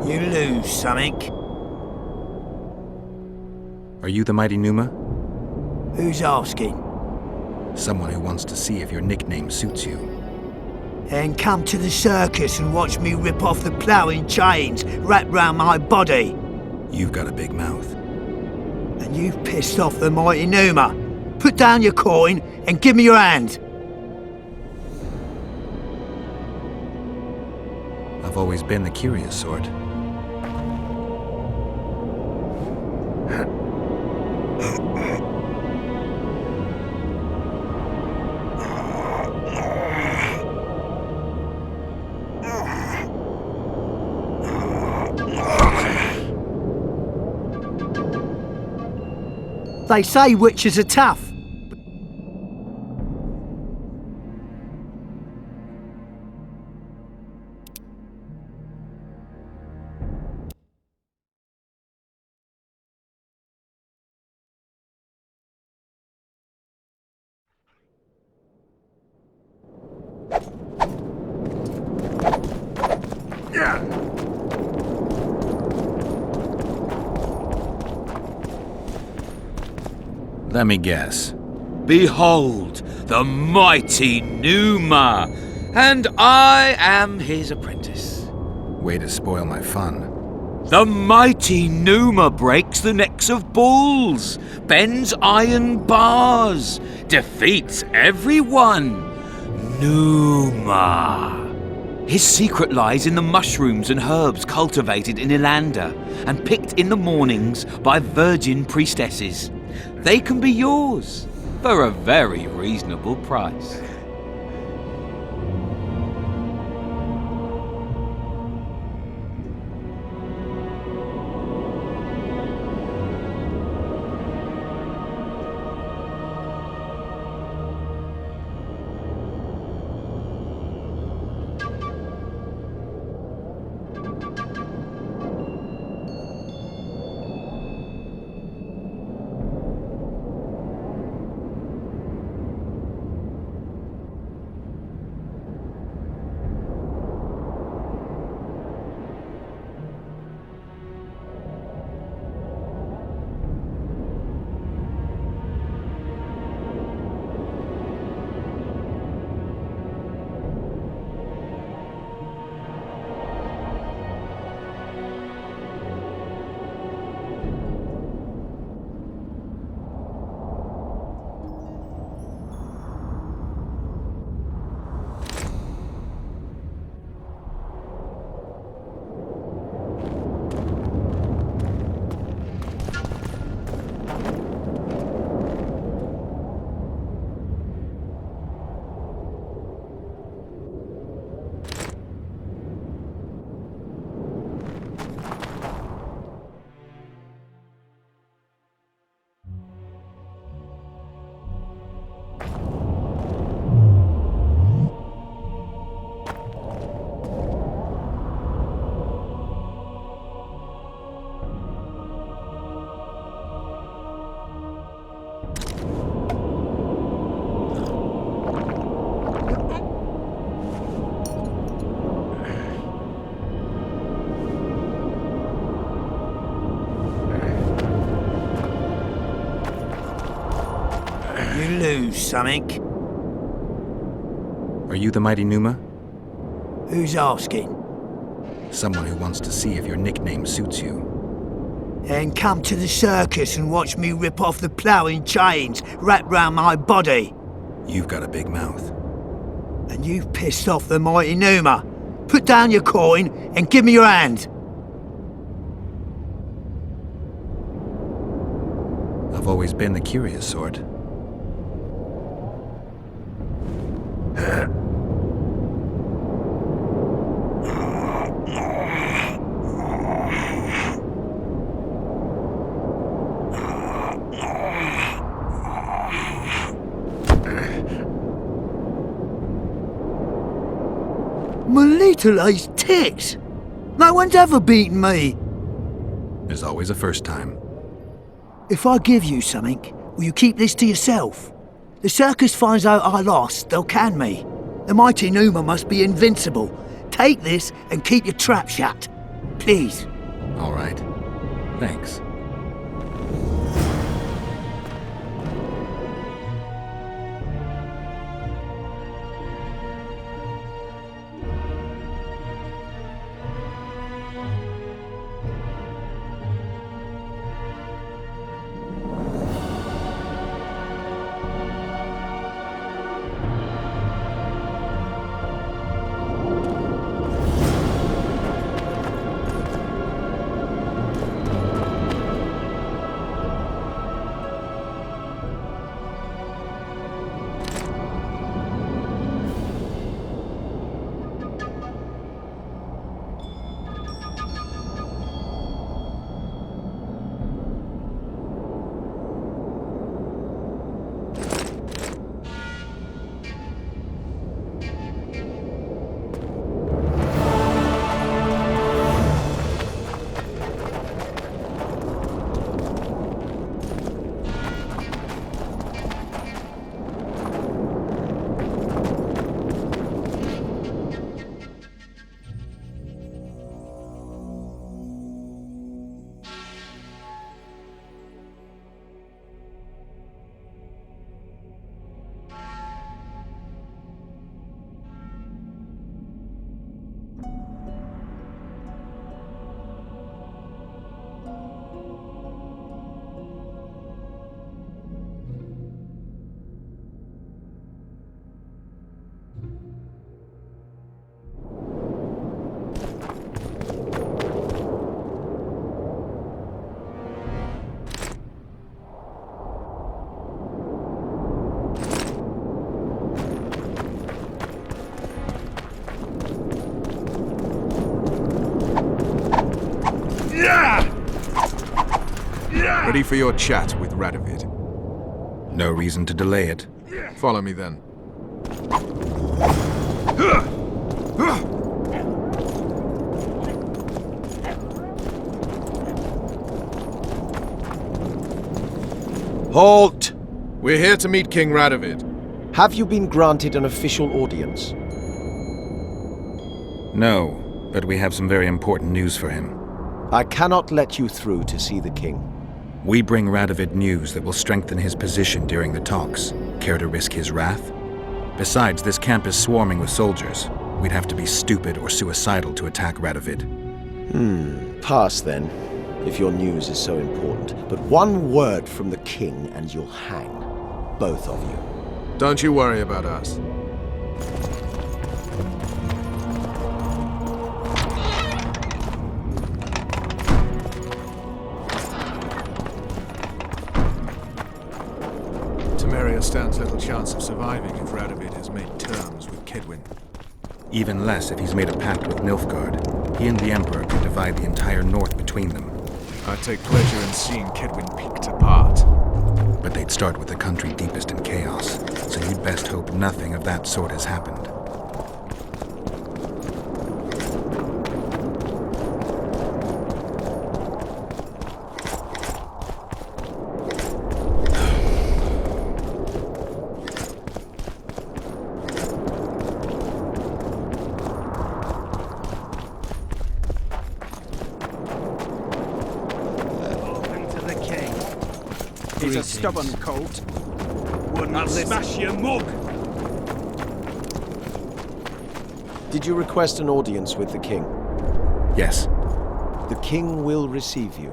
You lose something. Are you the mighty Numa? Who's asking? Someone who wants to see if your nickname suits you. Then come to the circus and watch me rip off the ploughing chains wrapped round my body. You've got a big mouth. And you've pissed off the mighty Numa. Put down your coin and give me your hand. I've always been the curious sort. They say witches are tough. Let me guess. Behold, the mighty Numa, and I am his apprentice. Way to spoil my fun. The mighty Numa breaks the necks of bulls, bends iron bars, defeats everyone. Numa. His secret lies in the mushrooms and herbs cultivated in Ilanda and picked in the mornings by virgin priestesses. They can be yours for a very reasonable price. You lose something. Are you the mighty Numa? Who's asking? Someone who wants to see if your nickname suits you. Then come to the circus and watch me rip off the ploughing chains wrapped round my body. You've got a big mouth. And you've pissed off the mighty Numa. Put down your coin and give me your hand. I've always been the curious sort. My little ace tits. No one's ever beaten me. There's always a first time. If I give you something, will you keep this to yourself? The circus finds out I lost, they'll can me. The mighty Numa must be invincible. Take this and keep your trap shut. Please. All right. Thanks. Ready for your chat with Radovid. No reason to delay it. Follow me then. Halt! We're here to meet King Radovid. Have you been granted an official audience? No, but we have some very important news for him. I cannot let you through to see the king. We bring Radovid news that will strengthen his position during the talks. Care to risk his wrath? Besides, this camp is swarming with soldiers. We'd have to be stupid or suicidal to attack Radovid. Pass then, if your news is so important. But one word from the king and you'll hang. Both of you. Don't you worry about us. Tamaria stands little chance of surviving if Radovid has made terms with Kedwin. Even less if he's made a pact with Nilfgaard. He and the Emperor could divide the entire north between them. I take pleasure in seeing Kedwin picked apart. But they'd start with the country deepest in chaos, so you'd best hope nothing of that sort has happened. He's a stubborn colt. Wouldn't smash your mug. Did you request an audience with the king? Yes. The king will receive you.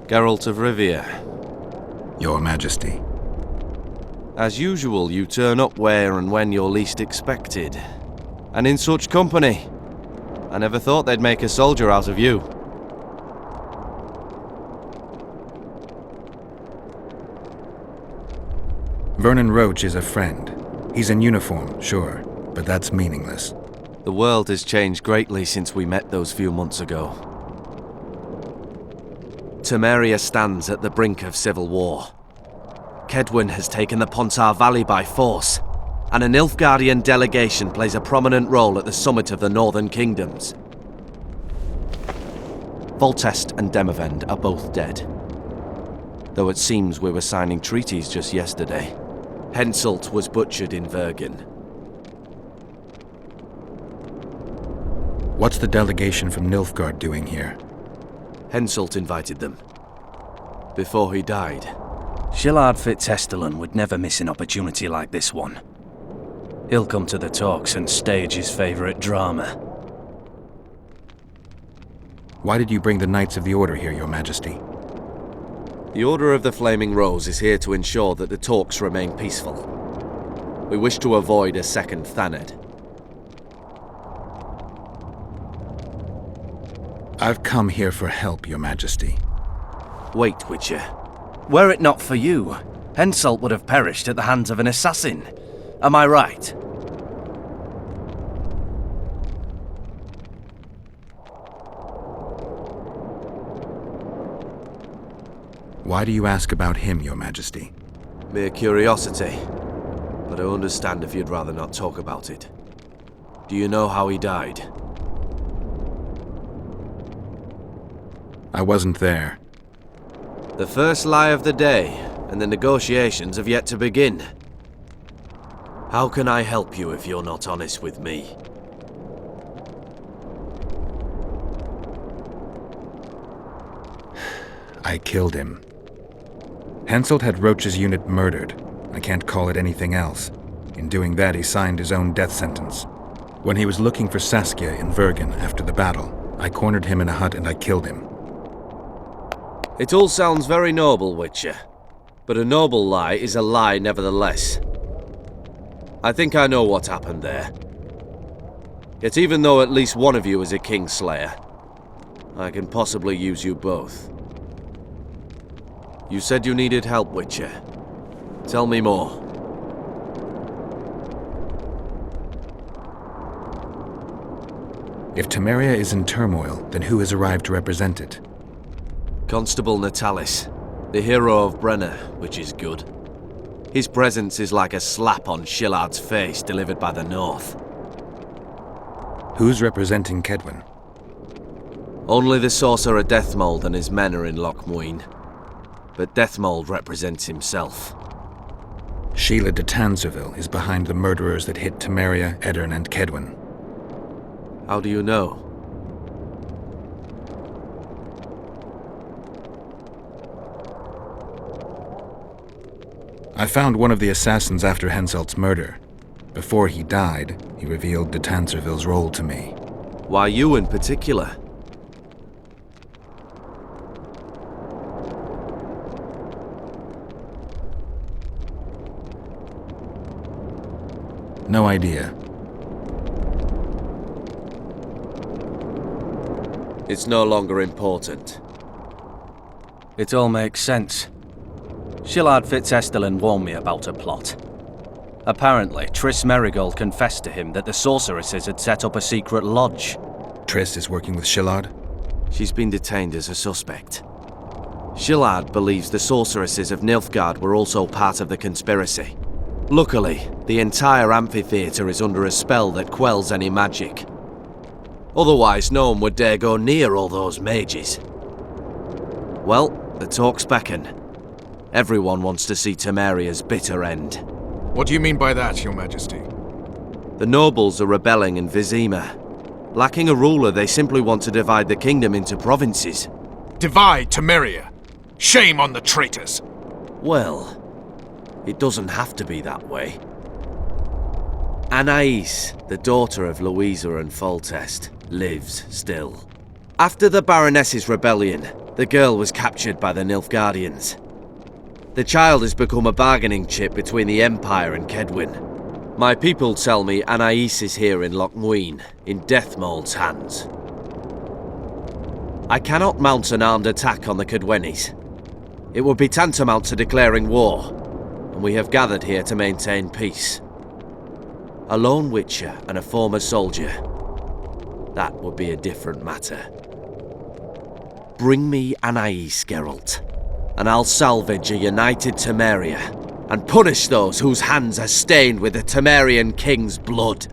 Geralt of Rivia. Your Majesty. As usual, you turn up where and when you're least expected. And in such company. I never thought they'd make a soldier out of you. Vernon Roach is a friend. He's in uniform, sure, but that's meaningless. The world has changed greatly since we met those few months ago. Tamaria stands at the brink of civil war. Kedwin has taken the Pontar Valley by force, and a Nilfgaardian delegation plays a prominent role at the summit of the Northern Kingdoms. Voltest and Demavend are both dead, though it seems we were signing treaties just yesterday. Henselt was butchered in Vergen. What's the delegation from Nilfgaard doing here? Henselt invited them. Before he died. Shillard Fitzhestelan would never miss an opportunity like this one. He'll come to the talks and stage his favourite drama. Why did you bring the Knights of the Order here, Your Majesty? The Order of the Flaming Rose is here to ensure that the talks remain peaceful. We wish to avoid a second Thaned. I've come here for help, Your Majesty. Wait, Witcher. Were it not for you, Henselt would have perished at the hands of an assassin. Am I right? Why do you ask about him, Your Majesty? Mere curiosity. But I understand if you'd rather not talk about it. Do you know how he died? I wasn't there. The first lie of the day, and the negotiations have yet to begin. How can I help you if you're not honest with me? I killed him. Henselt had Roach's unit murdered. I can't call it anything else. In doing that, he signed his own death sentence. When he was looking for Saskia in Vergen after the battle, I cornered him in a hut and I killed him. It all sounds very noble, Witcher. But a noble lie is a lie nevertheless. I think I know what happened there. Yet even though at least one of you is a Kingslayer, I can possibly use you both. You said you needed help, Witcher. Tell me more. If Tamaria is in turmoil, then who has arrived to represent it? Constable Natalis, the hero of Brenner, which is good. His presence is like a slap on Shillard's face delivered by the North. Who's representing Kedwin? Only the sorcerer Deathmold and his men are in Loch Muin. But Deathmold represents himself. Sheila de Tanserville is behind the murderers that hit Tamaria, Eddern, and Kedwin. How do you know? I found one of the assassins after Henselt's murder. Before he died, he revealed de Tanserville's role to me. Why you in particular? No idea. It's no longer important. It all makes sense. Shillard Fitzhestelan warned me about a plot. Apparently, Triss Merigold confessed to him that the sorceresses had set up a secret lodge. Triss is working with Shillard? She's been detained as a suspect. Shillard believes the sorceresses of Nilfgaard were also part of the conspiracy. Luckily, the entire amphitheatre is under a spell that quells any magic. Otherwise, no one would dare go near all those mages. Well, the talks beckon. Everyone wants to see Tamaria's bitter end. What do you mean by that, Your Majesty? The nobles are rebelling in Vizima. Lacking a ruler, they simply want to divide the kingdom into provinces. Divide Tamaria! Shame on the traitors! Well, it doesn't have to be that way. Anais, the daughter of Louisa and Foltest, lives still. After the Baroness's rebellion, the girl was captured by the Nilfgaardians. The child has become a bargaining chip between the Empire and Kedwin. My people tell me Anais is here in Loch Muin, in Deathmold's hands. I cannot mount an armed attack on the Kedwenis. It would be tantamount to declaring war, and we have gathered here to maintain peace. A lone witcher and a former soldier. That would be a different matter. Bring me Anais, Geralt, and I'll salvage a united Tamaria and punish those whose hands are stained with the Tamarian king's blood.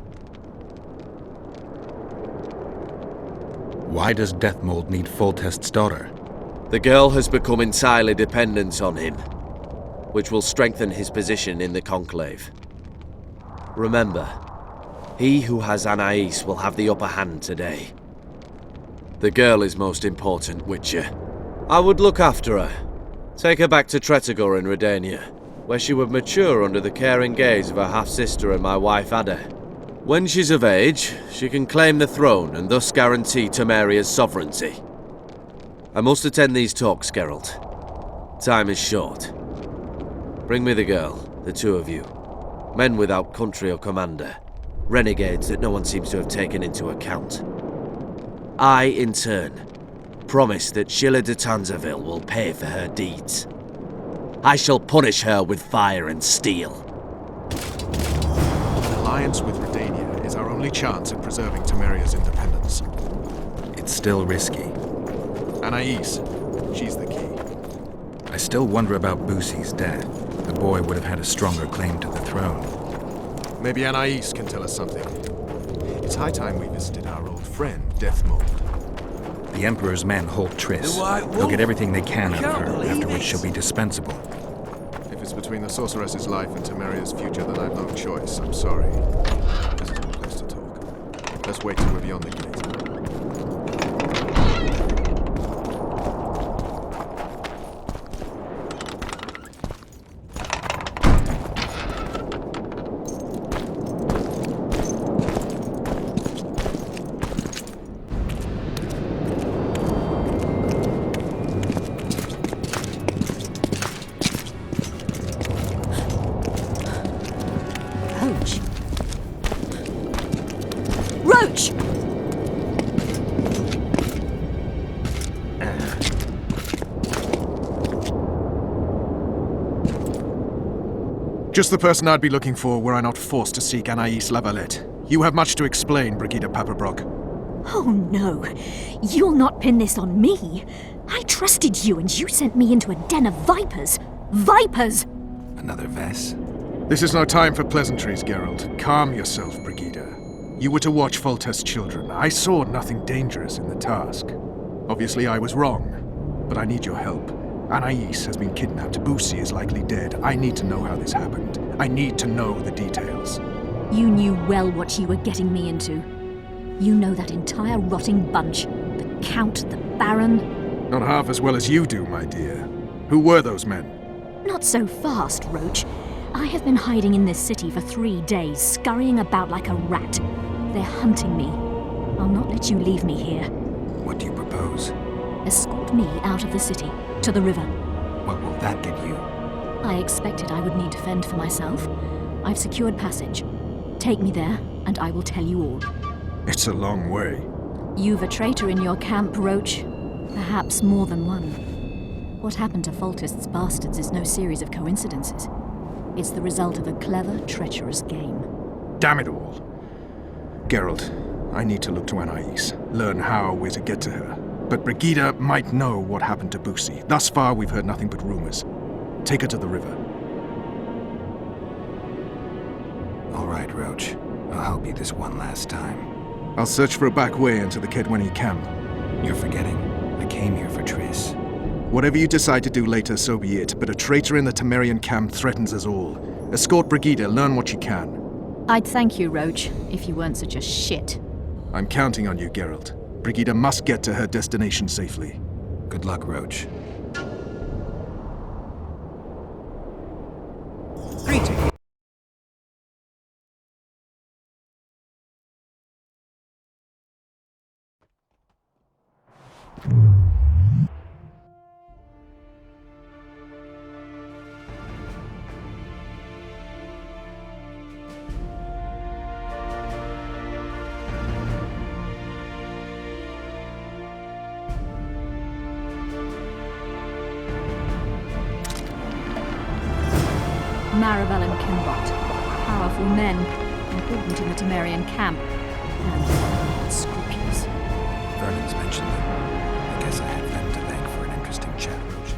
Why does Deathmold need Foltest's daughter? The girl has become entirely dependent on him, which will strengthen his position in the Conclave. Remember, he who has Anais will have the upper hand today. The girl is most important, Witcher. I would look after her. Take her back to Tretogor in Redania, where she would mature under the caring gaze of her half-sister and my wife Ada. When she's of age, she can claim the throne and thus guarantee Tamaria's sovereignty. I must attend these talks, Geralt. Time is short. Bring me the girl, the two of you. Men without country or commander. Renegades that no one seems to have taken into account. I, in turn, promise that Sheila de Tanzaville will pay for her deeds. I shall punish her with fire and steel. An alliance with Redania is our only chance at preserving Tamaria's independence. It's still risky. Anais, she's the key. I still wonder about Boosie's death. The boy would have had a stronger claim to the throne. Maybe Anais can tell us something. It's high time we visited our old friend, Deathmold. The Emperor's men hold Triss. The White They'll Wolf? get everything they can out of Can't her, believe after which it. she'll be dispensable. If it's between the sorceress's life and Tamaria's future, then I've no choice. I'm sorry. This is no place to talk. Let's wait till we're beyond the gate. Roach. Roach! Just the person I'd be looking for were I not forced to seek Anais Lavalette. You have much to explain, Brigitta Papperbrock. Oh no, you'll not pin this on me. I trusted you and you sent me into a den of vipers. Vipers! Another Vess? This is no time for pleasantries, Geralt. Calm yourself, Brigitta. You were to watch Foltest's children. I saw nothing dangerous in the task. Obviously, I was wrong, but I need your help. Anais has been kidnapped. Boosie is likely dead. I need to know how this happened. I need to know the details. You knew well what you were getting me into. You know that entire rotting bunch. The Count, the Baron. Not half as well as you do, my dear. Who were those men? Not so fast, Roach. I have been hiding in this city for 3 days, scurrying about like a rat. They're hunting me. I'll not let you leave me here. What do you propose? Escort me out of the city, to the river. What will that get you? I expected I would need to fend for myself. I've secured passage. Take me there, and I will tell you all. It's a long way. You've a traitor in your camp, Roach. Perhaps more than one. What happened to Foltest's bastards is no series of coincidences. It's the result of a clever, treacherous game. Damn it all. Geralt, I need to look to Anais, learn how we're to get to her. But Brigitta might know what happened to Boosie. Thus far, we've heard nothing but rumors. Take her to the river. All right, Roach. I'll help you this one last time. I'll search for a back way into the Kedweni camp. You're forgetting. I came here for Triss. Whatever you decide to do later, so be it. But a traitor in the Tamarian camp threatens us all. Escort Brigitta, learn what you can. I'd thank you, Roach, if you weren't such a shit. I'm counting on you, Geralt. Brigitta must get to her destination safely. Good luck, Roach. Greeting. Maravel and Kimbot. Powerful men. important in the Tamarian camp, and scrupulous. Vernon's mentioned them. I guess I have them to thank for an interesting chat, Roach.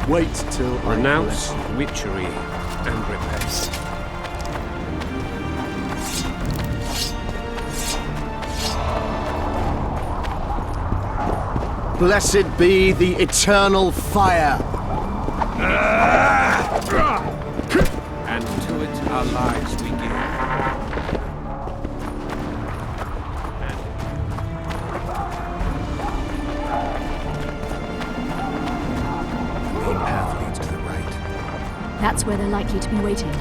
Wait till renounce witchery and repent. Blessed be the eternal fire. And to it our lives we give. The main path leads to the right. That's where they're likely to be waiting.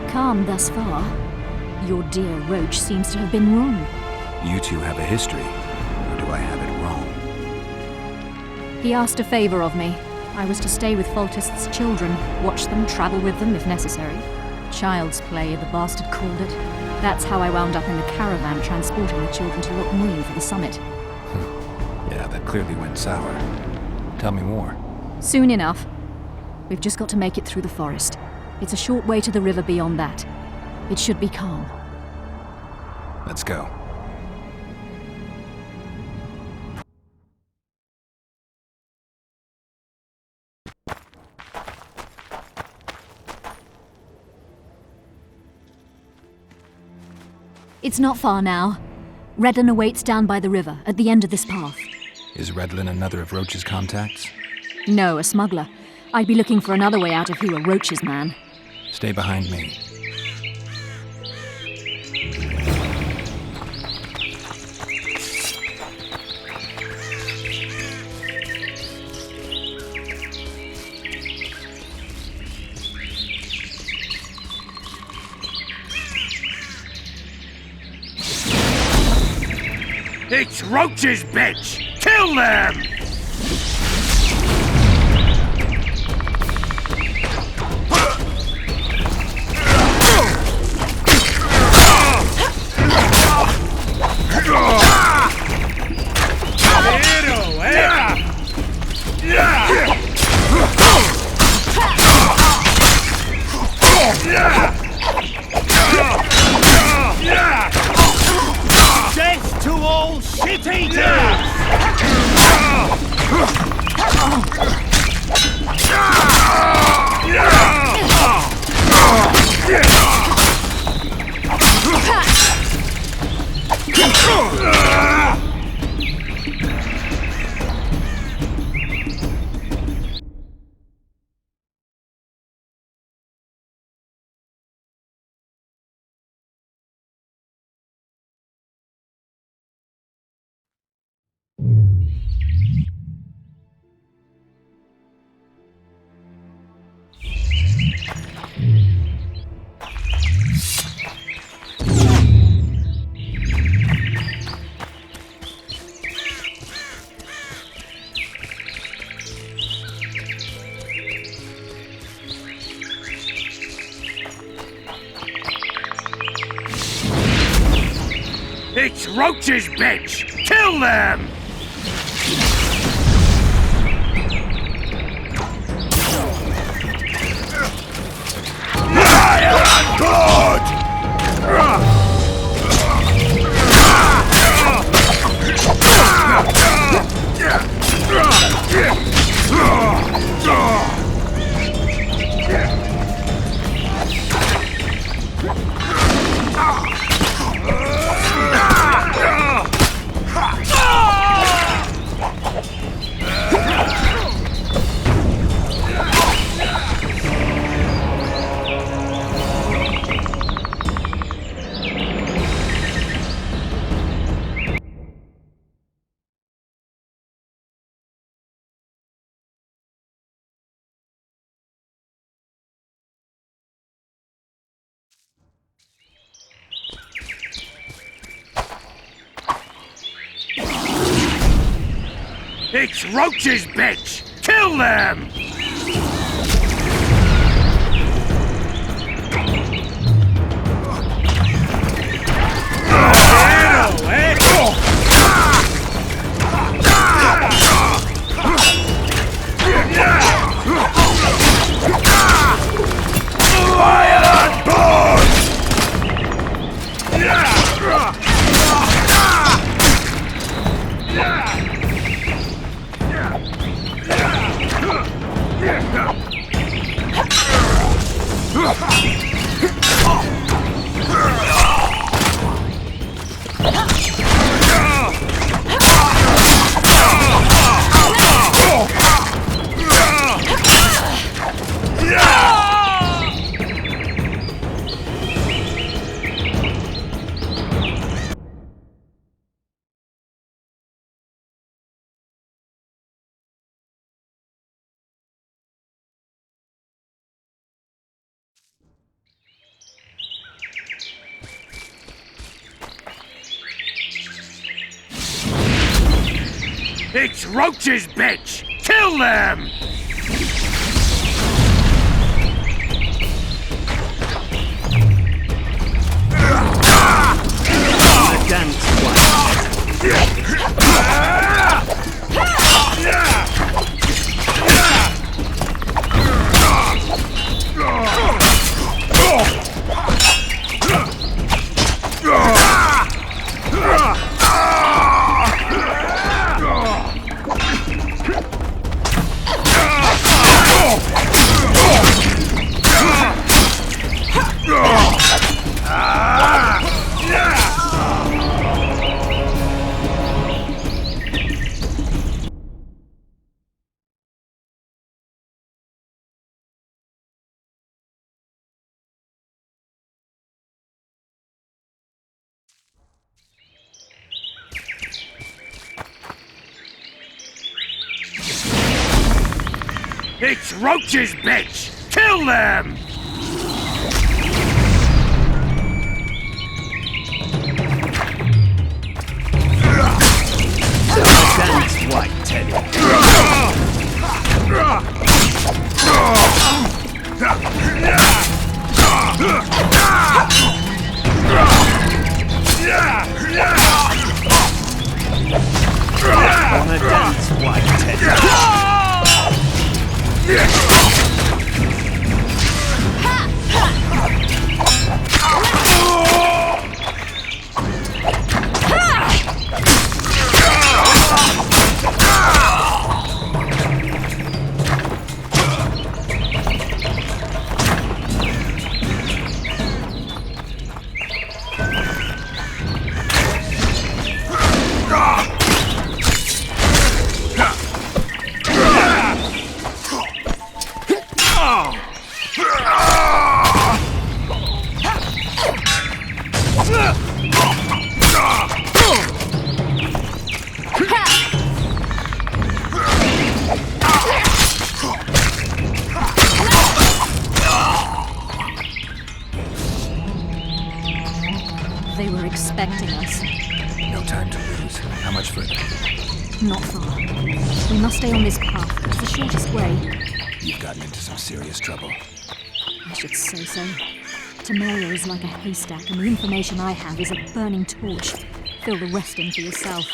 Calm thus far. Your dear Roach seems to have been wrong. You two have a history, or do I have it wrong? He asked a favor of me. I was to stay with Foltest's children, watch them, travel with them if necessary. Child's play, the bastard called it. That's how I wound up in the caravan transporting the children to Loch Muin for the summit. Yeah, that clearly went sour. Tell me more. Soon enough. We've just got to make it through the forest. It's a short way to the river beyond that. It should be calm. Let's go. It's not far now. Redlin awaits down by the river, at the end of this path. Is Redlin another of Roach's contacts? No, a smuggler. I'd be looking for another way out if he were Roach's man. Stay behind me. It's Roach's bitch! Kill them! Death to all shit-eaters! It's Roach's bitch! Kill them! Lion blood! It's roaches, bitch! Kill them! It's roaches, bitch! Kill them! It's roaches, bitch! Kill them! Dance white, Teddy. Wanna dance white, Teddy. They were expecting us. No time to lose. How much further? Not far. We must stay on this path. It's the shortest way. You've gotten into some serious trouble. I should say so. Tamaria is like a haystack, and the information I have is a burning torch. Fill the rest in for yourself.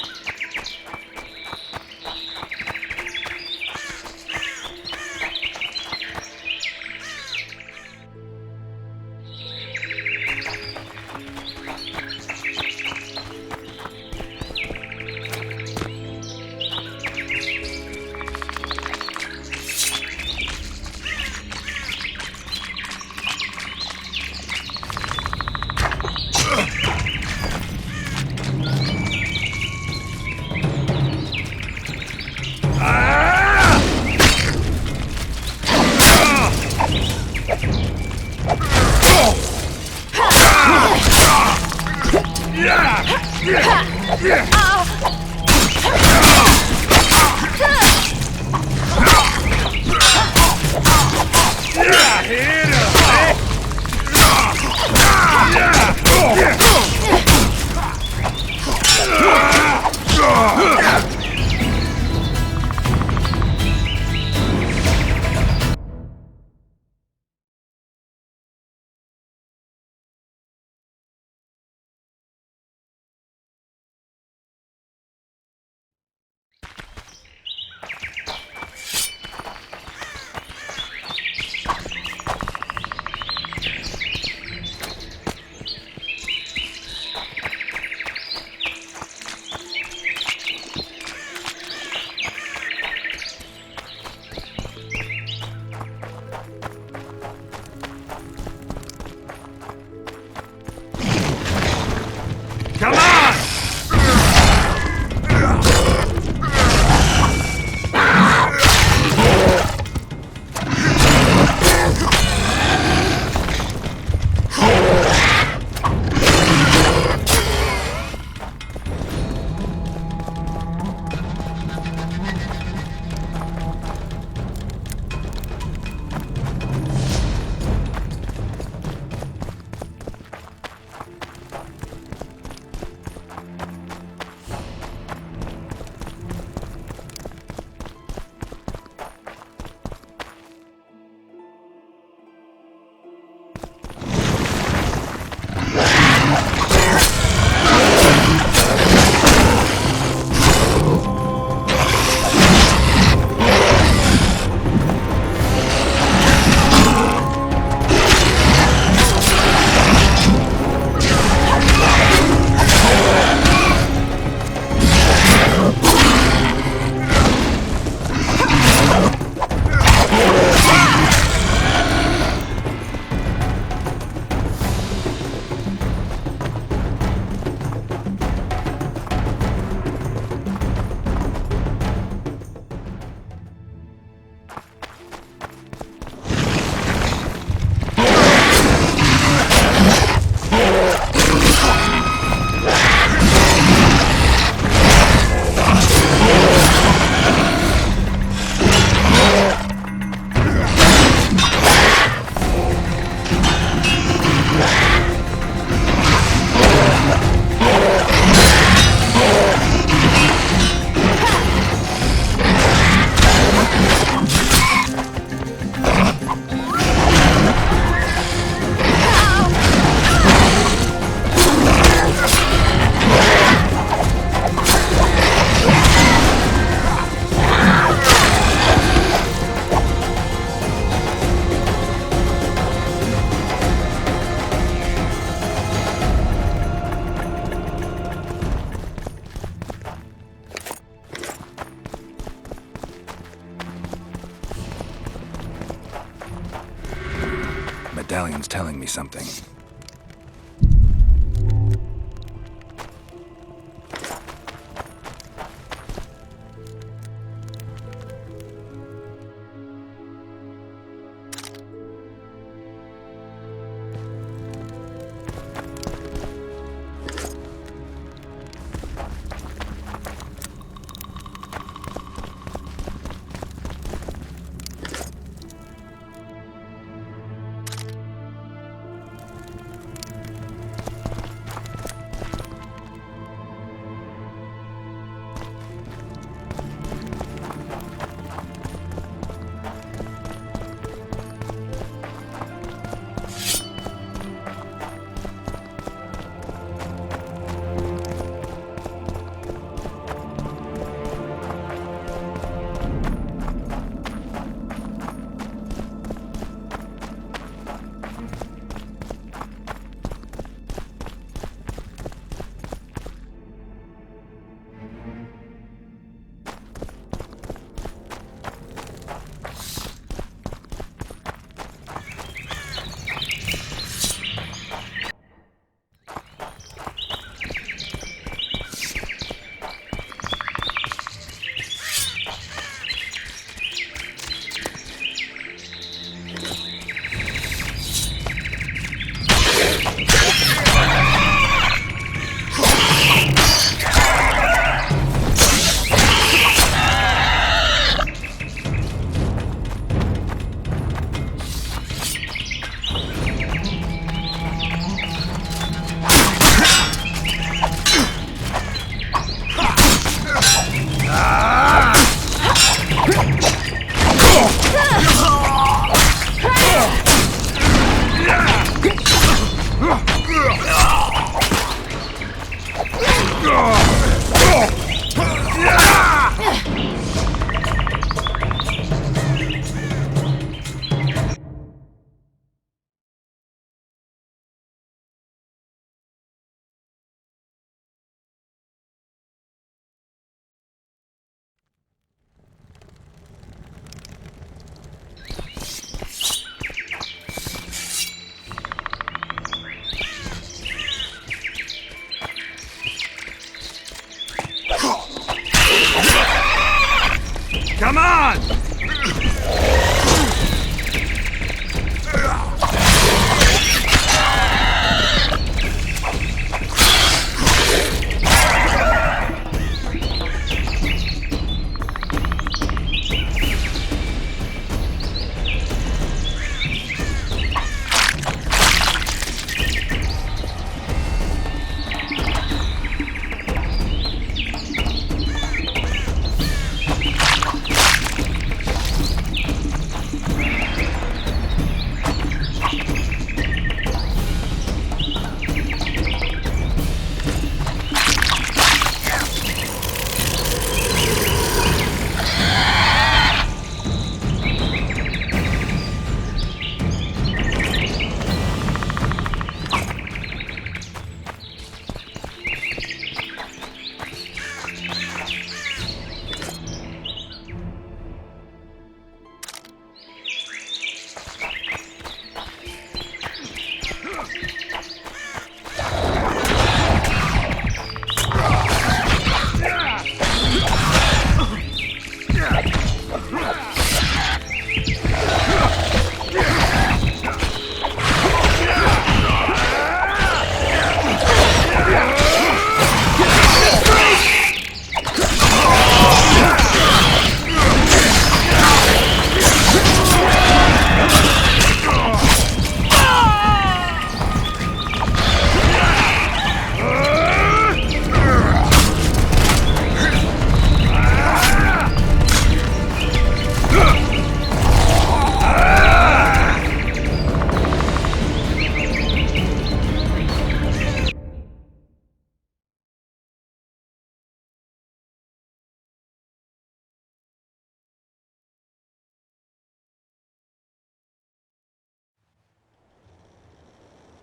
Come on! Medallion's telling me something. Come on!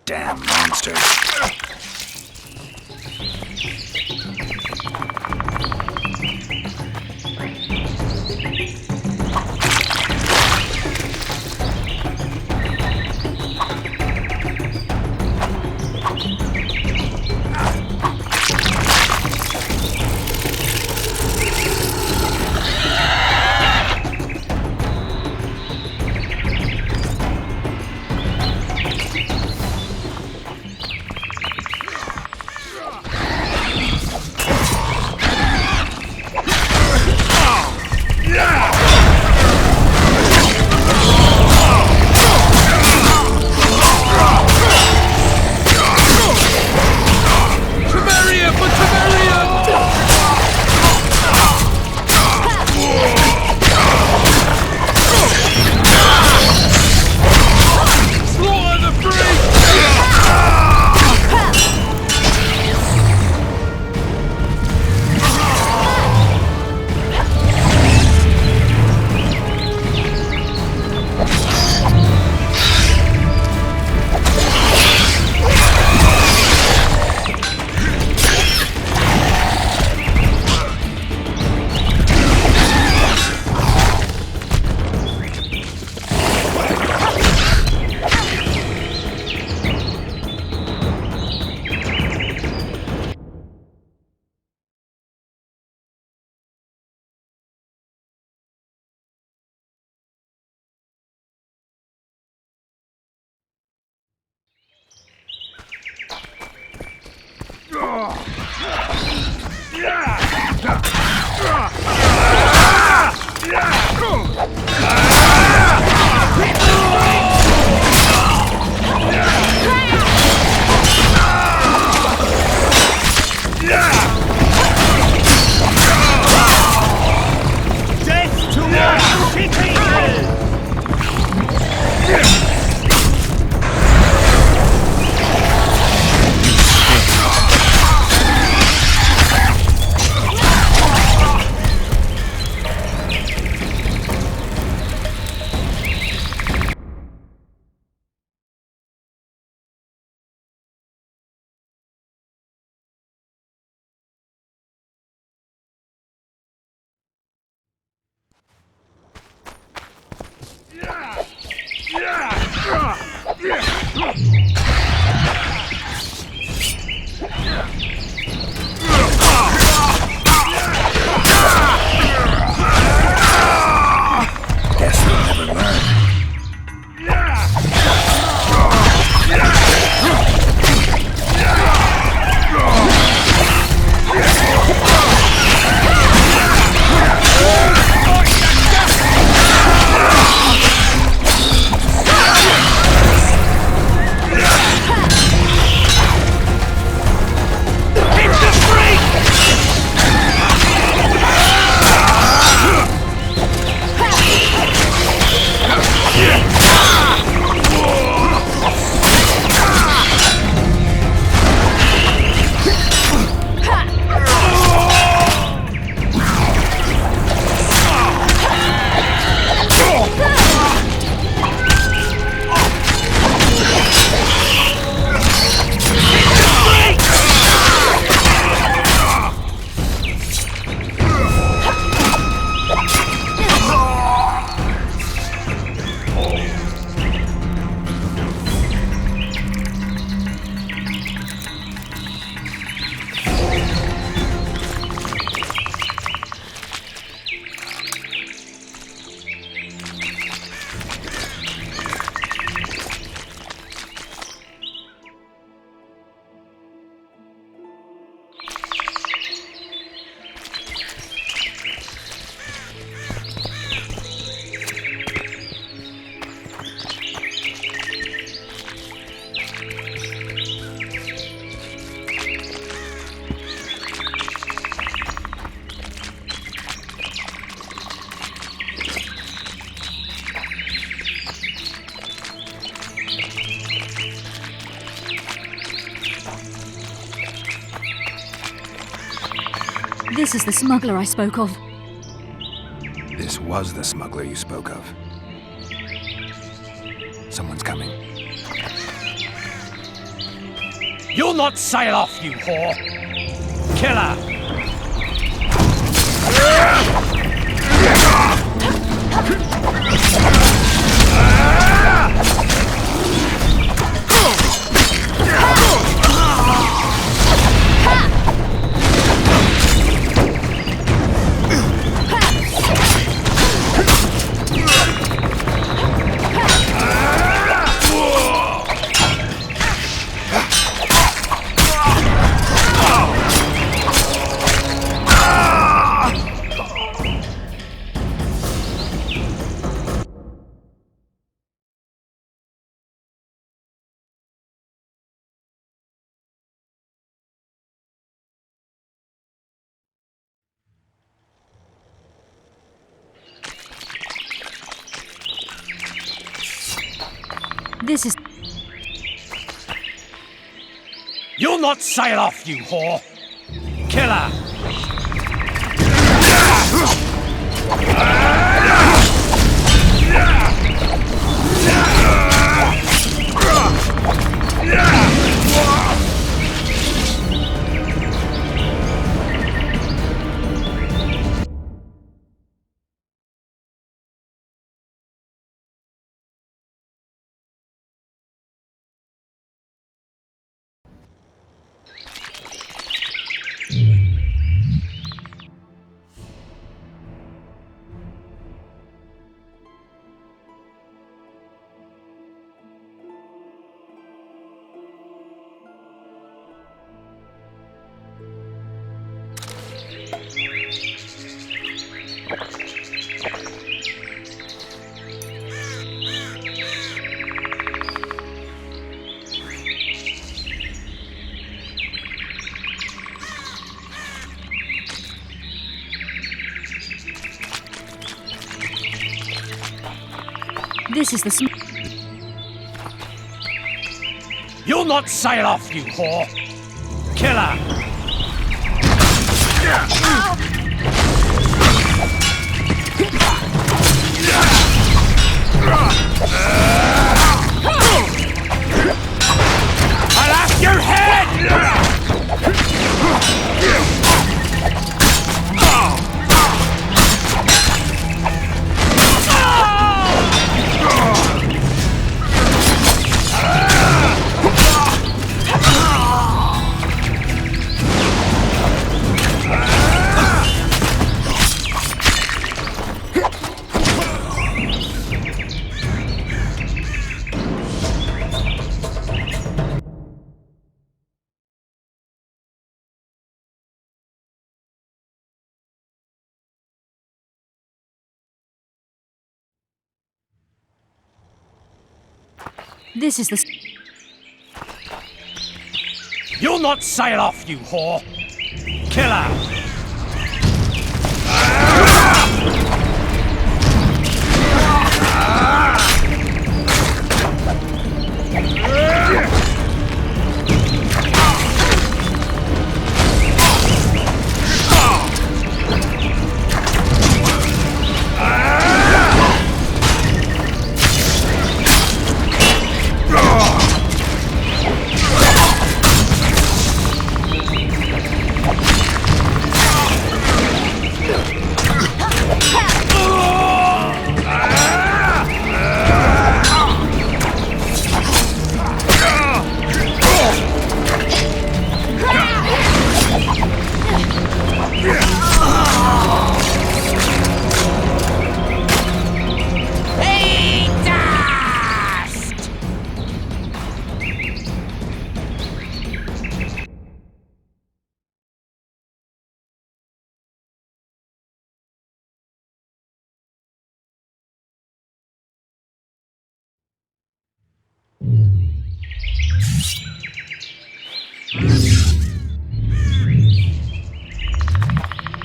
Damn monsters. This is the smuggler I spoke of. This was the smuggler you spoke of. Someone's coming. You'll not sail off, you whore! Killer! This is... You'll not sail off, you whore! Killer! This is the You'll not sail off, you whore! Killer! I'll have your head! This is the... You'll not sail off, you whore! Killer!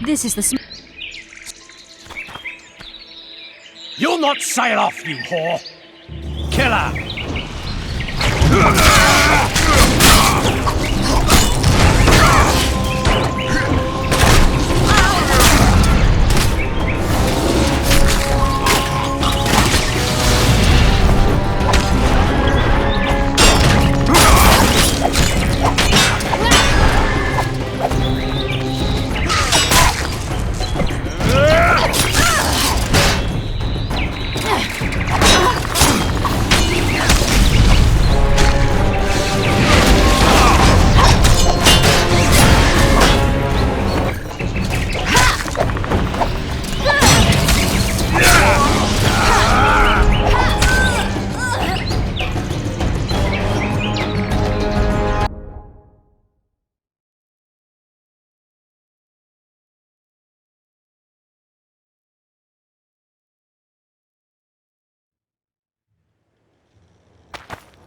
This is the... You'll not sail off, you whore! Killer!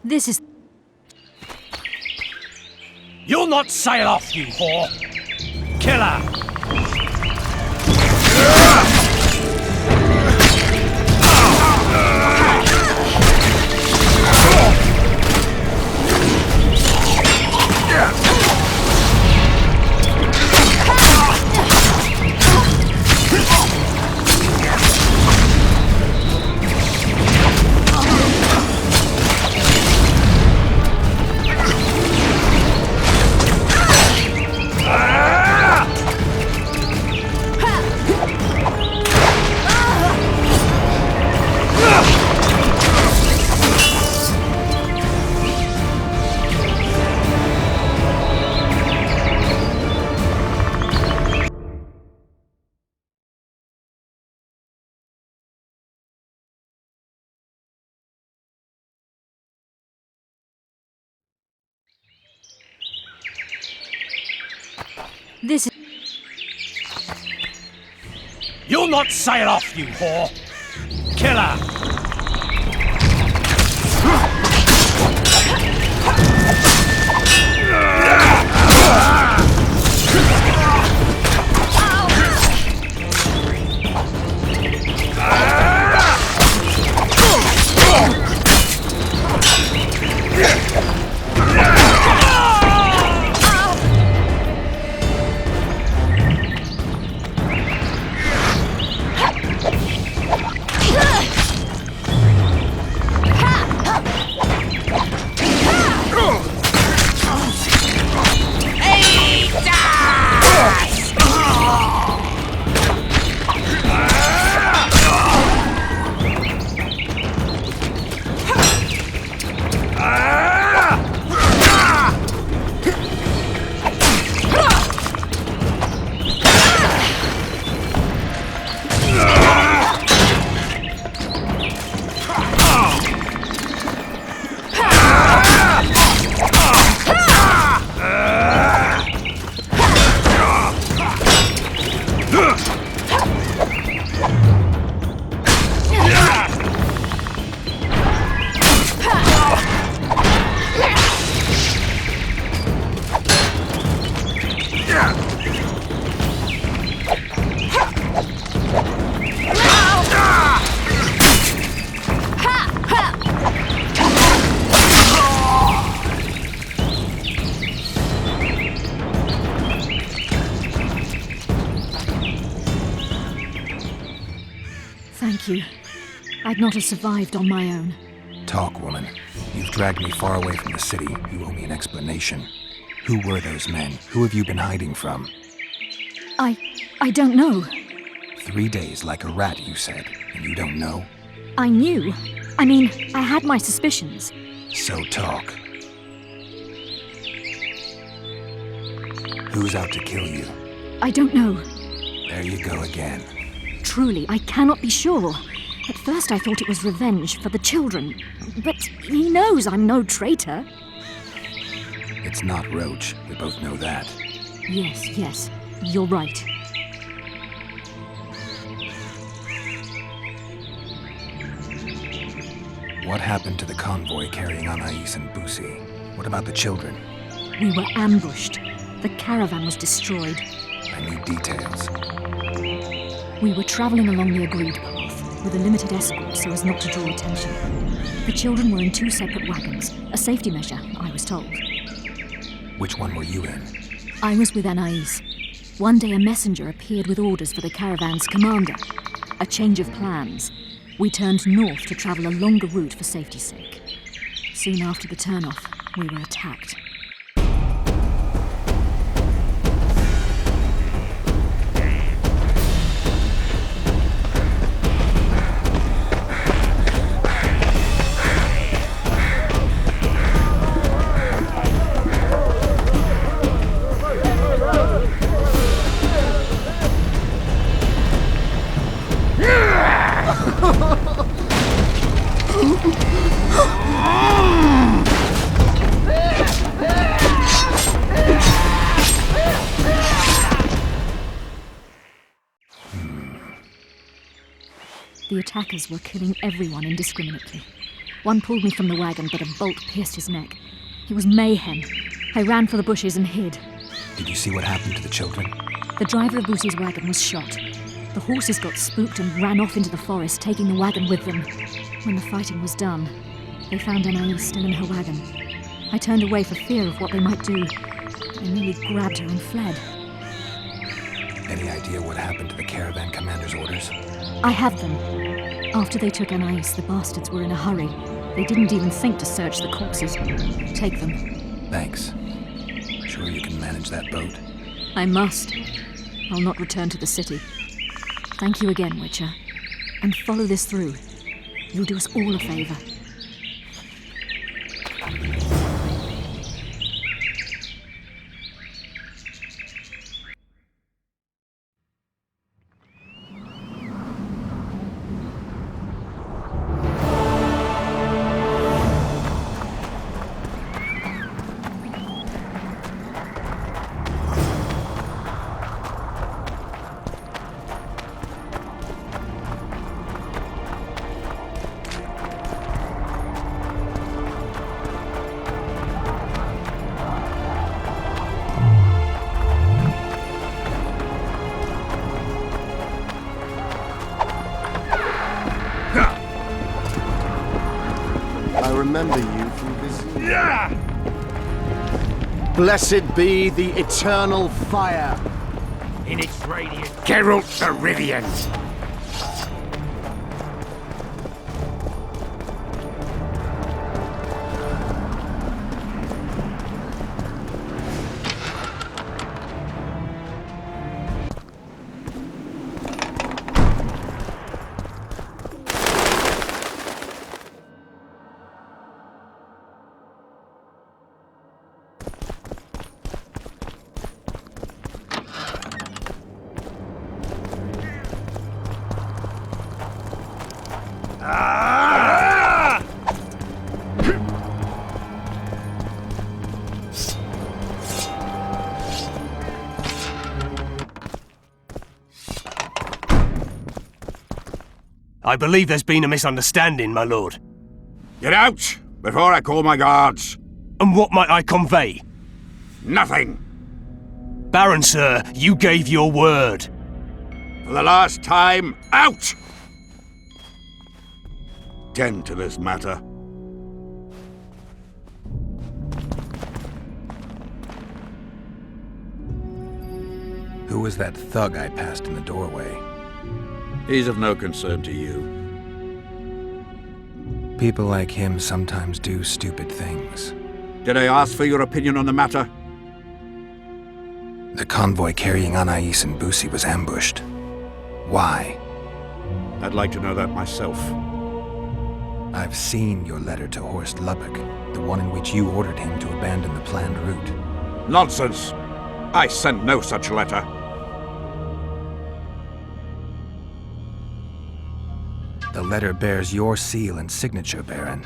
This is... You'll not sail off, you whore! Kill her! This is... You'll not sail off, you whore! Kill her! Thank you. I'd not have survived on my own. Talk, woman. You've dragged me far away from the city. You owe me an explanation. Who were those men? Who have you been hiding from? I don't know. 3 days like a rat, you said, and you don't know? I knew. I mean, I had my suspicions. So talk. Who's out to kill you? I don't know. There you go again. Truly, I cannot be sure. At first I thought it was revenge for the children. But he knows I'm no traitor. It's not Roach. We both know that. Yes. You're right. What happened to the convoy carrying Anais and Busi? What about the children? We were ambushed. The caravan was destroyed. I need details. We were travelling along the agreed path, with a limited escort so as not to draw attention. The children were in 2 separate wagons, a safety measure, I was told. Which one were you in? I was with Anais. One day a messenger appeared with orders for the caravan's commander. A change of plans. We turned north to travel a longer route for safety's sake. Soon after the turnoff, we were attacked. The attackers were killing everyone indiscriminately. One pulled me from the wagon, but a bolt pierced his neck. It was mayhem. I ran for the bushes and hid. Did you see what happened to the children? The driver of Boosie's wagon was shot. The horses got spooked and ran off into the forest, taking the wagon with them. When the fighting was done, they found Anais still in her wagon. I turned away for fear of what they might do. They nearly grabbed her and fled. Any idea what happened to the caravan commander's orders? I have them. After they took Anais, the bastards were in a hurry. They didn't even think to search the corpses. Take them. Thanks. Sure you can manage that boat? I must. I'll not return to the city. Thank you again, Witcher. And follow this through. You'll do us all a favor. I remember you from this. Blessed be the eternal fire. In its radiance. Geralt the Rivian. I believe there's been a misunderstanding, my lord. Get out, before I call my guards. And what might I convey? Nothing. Baron, sir, you gave your word. For the last time, out! Tend to this matter. Who was that thug I passed in the doorway? He's of no concern to you. People like him sometimes do stupid things. Did I ask for your opinion on the matter? The convoy carrying Anais and Boosie was ambushed. Why? I'd like to know that myself. I've seen your letter to Horst Lubbock, the one in which you ordered him to abandon the planned route. Nonsense! I sent no such letter. The letter bears your seal and signature, Baron.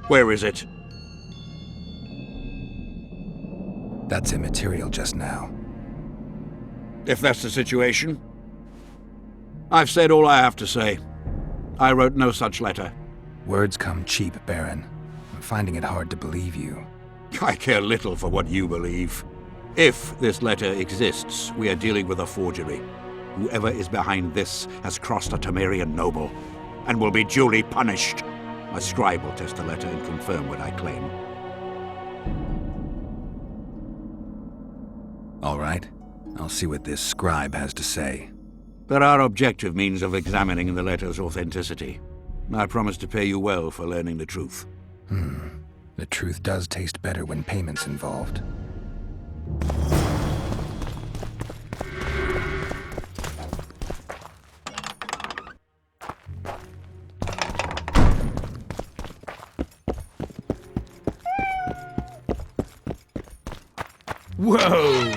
Where is it? That's immaterial just now. If that's the situation, I've said all I have to say. I wrote no such letter. Words come cheap, Baron. I'm finding it hard to believe you. I care little for what you believe. If this letter exists, we are dealing with a forgery. Whoever is behind this has crossed a Tamarian noble, and will be duly punished. My scribe will test the letter and confirm what I claim. All right. I'll see what this scribe has to say. There are objective means of examining the letter's authenticity. I promise to pay you well for learning the truth. The truth does taste better when payment's involved. Whoa!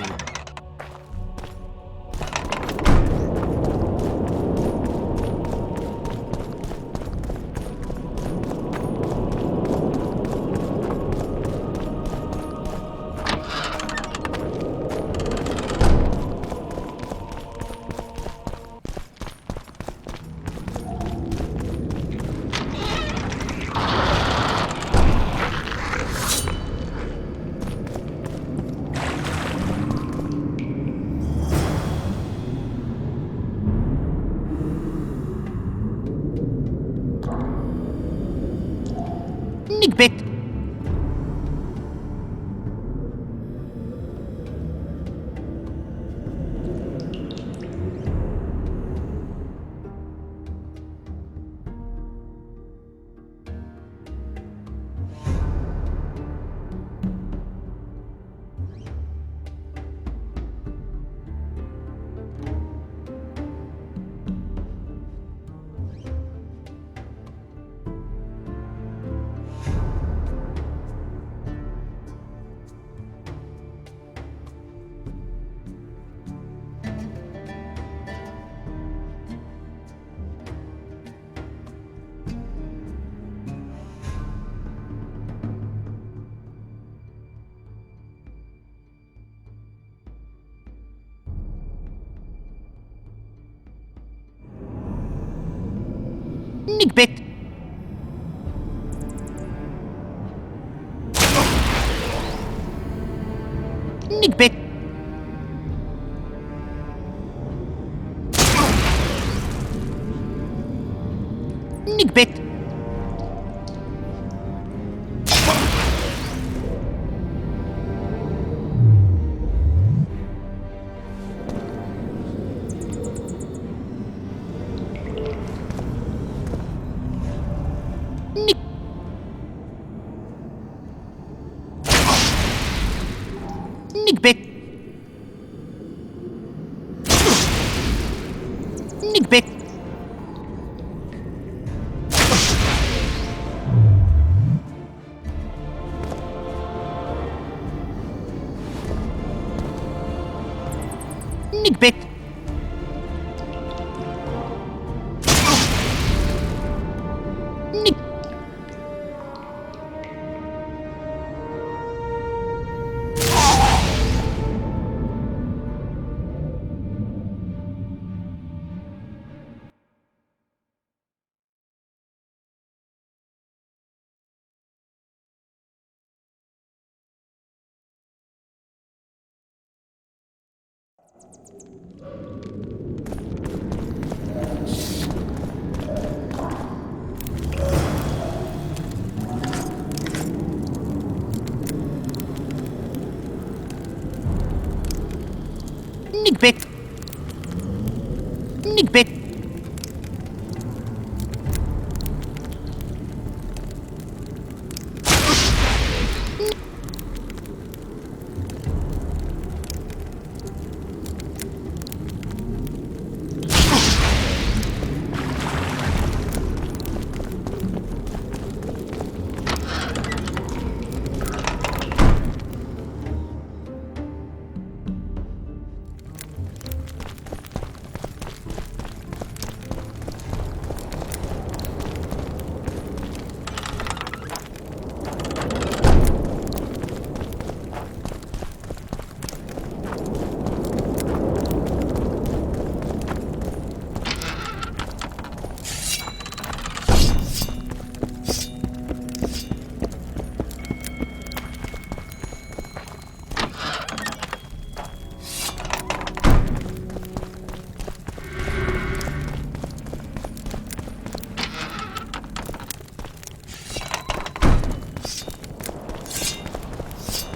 Nigbit. Nigbit. Nigbit. Nigbit. Nigbit. Nigbit. Nig. Nigbit. Nigbit.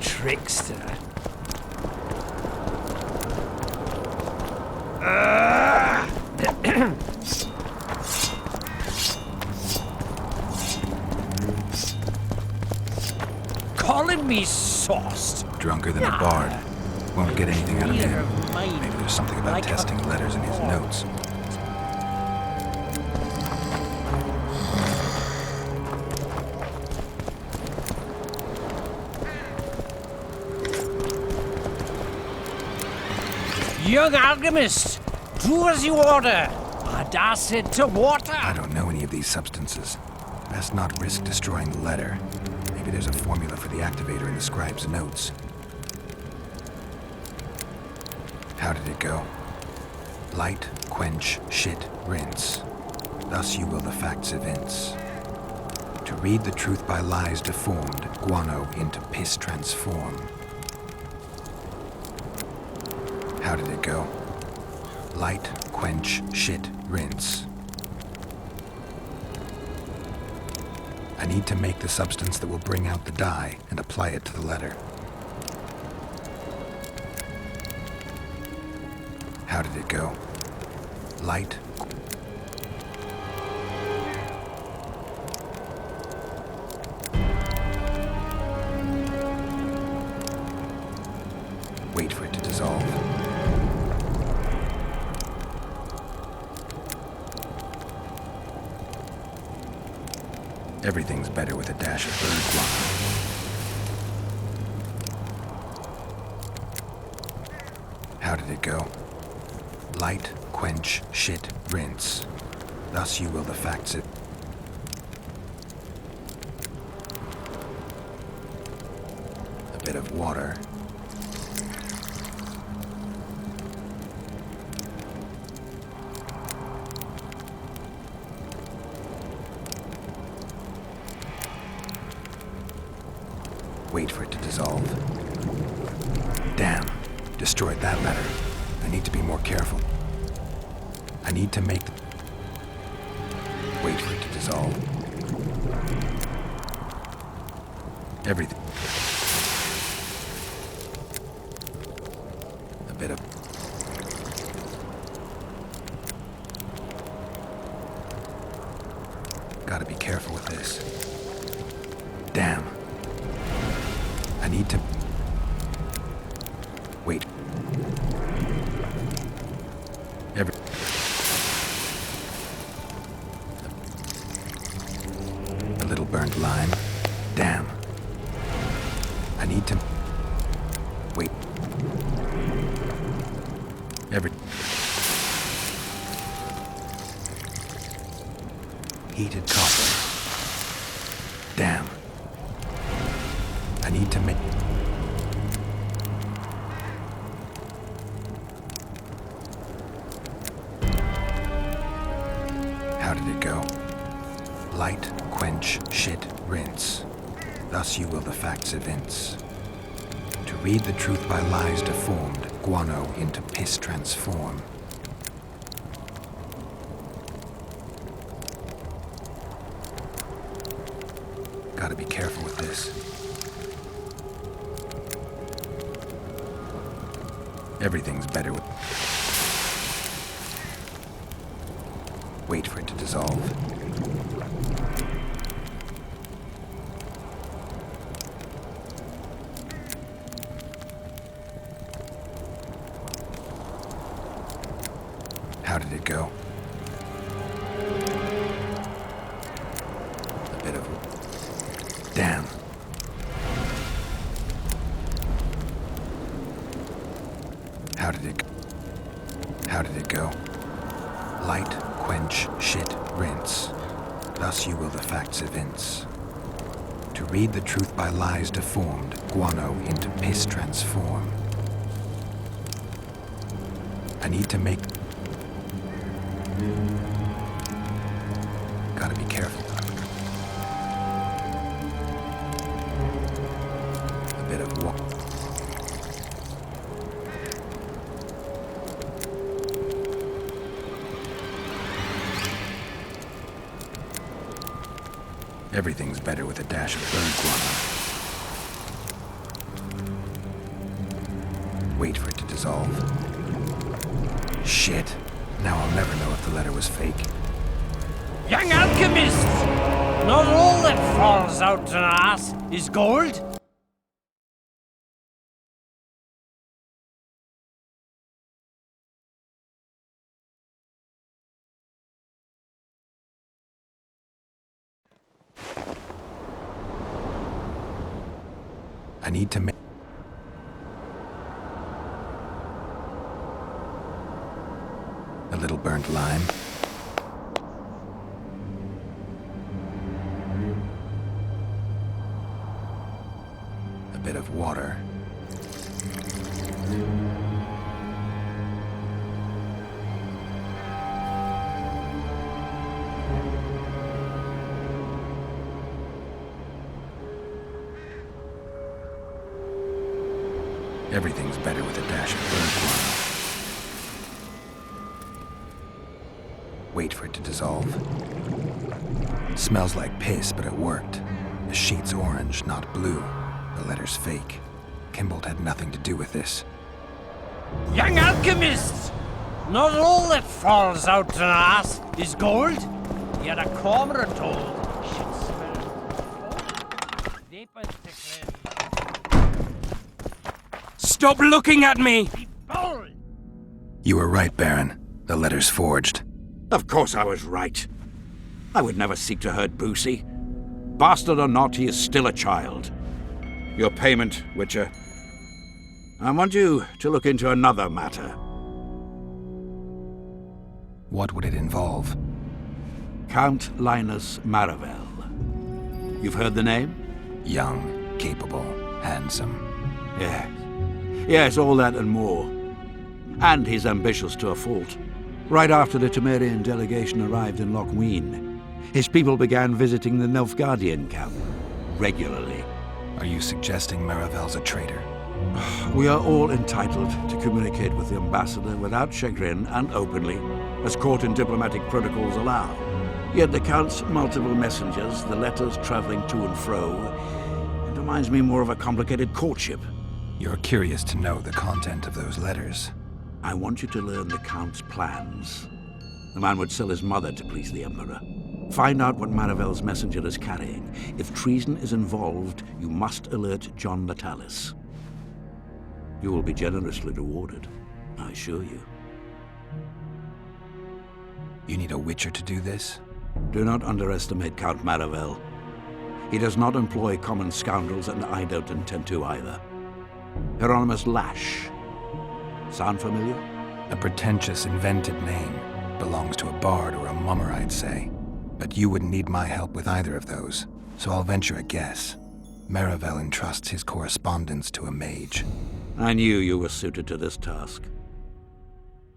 Trickster. Calling me sauced. Drunker than a bard. Won't get anything out of him. Never mind. Maybe there's something about Like a testing letters in his notes. Young alchemist, do as you order. Adacid to water. I don't know any of these substances. Best not risk destroying the letter. Maybe there's a formula for the activator in the scribe's notes. How did it go? Light, quench, shit, rinse. Thus you will the facts evince. To read the truth by lies deformed, guano into piss transform. How did it go? Light, quench, shit, rinse. I need to make the substance that will bring out the dye and apply it to the letter. How did it go? Light. Wait for it to dissolve. Everything's better with a dash of bird guano. How did it go? Light, quench, shit, rinse. Thus you will the facts it. A bit of water. Wait for it to dissolve. Damn. Destroyed that letter. I need to be more careful. I need to make... Wait for it to dissolve. Everything. A bit of... Gotta be careful with this. Damn. I need to... Wait. A little burnt lime. Damn. I need to... Wait. Heated copper. Damn. I need to make... How did it go? Light, quench, shit, rinse. Thus you will the facts evince. To read the truth by lies deformed, guano into piss transform. Gotta be careful with this. Everything's better with... Wait for it to dissolve. How did it go? A bit of... Damn. How did it... How did it go? Light, quench, shit, rinse. Thus you will the facts evince. To read the truth by lies deformed, guano into piss transform. I need to make... Gotta be careful. A bit of what? Everything's better with a dash of burnt guano. Wait for it to dissolve. Shit. Now I'll never know if the letter was fake. Young alchemist! Not all that falls out an ass is gold. I need to make... A little burnt lime. A bit of water. Everything's better with a dash of burnt guano. Wait for it to dissolve. Smells like piss, but it worked. The sheet's orange, not blue. The letter's fake. Kimbold had nothing to do with this. Young alchemist! Not all that falls out an ass is gold. Yet a comrade told. Should smell vapors to cleanse. Stop looking at me! Be bold! You were right, Baron. The letter's forged. Of course I was right. I would never seek to hurt Boosie. Bastard or not, he is still a child. Your payment, Witcher. I want you to look into another matter. What would it involve? Count Linus Maravel. You've heard the name? Young, capable, handsome. Yes. Yes, all that and more. And he's ambitious to a fault. Right after the Tamarian delegation arrived in Loch Muin, his people began visiting the Nilfgaardian camp regularly. Are you suggesting Maravel's a traitor? We are all entitled to communicate with the ambassador without chagrin and openly, as court and diplomatic protocols allow. Yet the Count's multiple messengers, the letters traveling to and fro, it reminds me more of a complicated courtship. You're curious to know the content of those letters. I want you to learn the Count's plans. The man would sell his mother to please the Emperor. Find out what Maravel's messenger is carrying. If treason is involved, you must alert John Natalis. You will be generously rewarded, I assure you. You need a Witcher to do this? Do not underestimate Count Maravel. He does not employ common scoundrels, and I don't intend to either. Hieronymus Lash. Sound familiar? A pretentious, invented name. Belongs to a bard or a mummer, I'd say. But you wouldn't need my help with either of those, so I'll venture a guess. Maravel entrusts his correspondence to a mage. I knew you were suited to this task.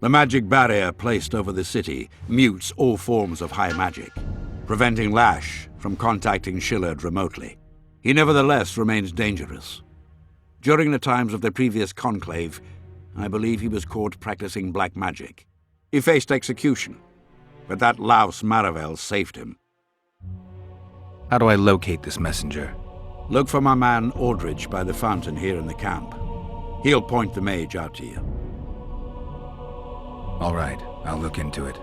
The magic barrier placed over the city mutes all forms of high magic, preventing Lash from contacting Shillard remotely. He nevertheless remains dangerous. During the times of the previous conclave, I believe he was caught practicing black magic. He faced execution, but that louse Maravel saved him. How do I locate this messenger? Look for my man Aldridge by the fountain here in the camp. He'll point the mage out to you. All right, I'll look into it.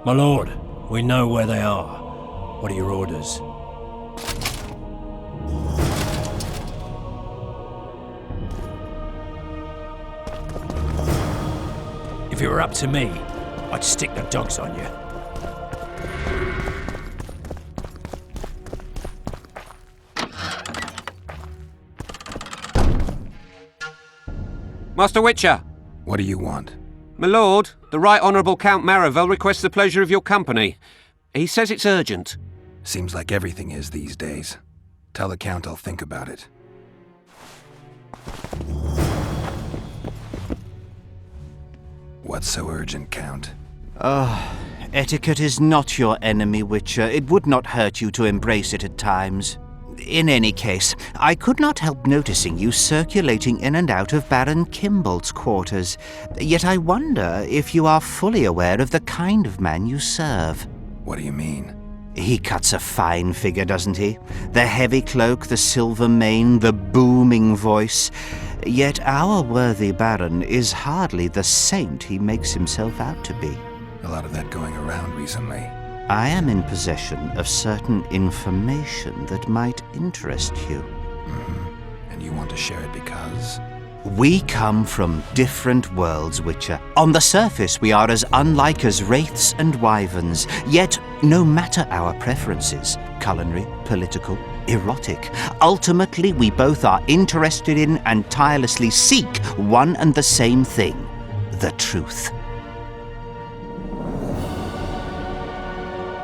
My lord, we know where they are. What are your orders? If it were up to me, I'd stick the dogs on you. Master Witcher! What do you want? My lord, the Right Honourable Count Maravel requests the pleasure of your company. He says it's urgent. Seems like everything is these days. Tell the Count I'll think about it. What's so urgent, Count? Etiquette is not your enemy, Witcher. It would not hurt you to embrace it at times. In any case, I could not help noticing you circulating in and out of Baron Kimbolt's quarters. Yet I wonder if you are fully aware of the kind of man you serve. What do you mean? He cuts a fine figure, doesn't he? The heavy cloak, the silver mane, the booming voice. Yet our worthy Baron is hardly the saint he makes himself out to be. A lot of that going around recently. I am in possession of certain information that might interest you. Mm-hmm. And you want to share it because? We come from different worlds, Witcher. On the surface, we are as unlike as wraiths and wyverns. Yet, no matter our preferences, culinary, political, erotic, ultimately we both are interested in and tirelessly seek one and the same thing: the truth.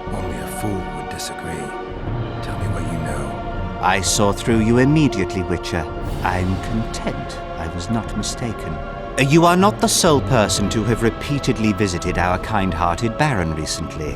Only a fool would disagree. Tell me what you know. I saw through you immediately, Witcher. I'm content I was not mistaken. You are not the sole person to have repeatedly visited our kind-hearted Baron recently.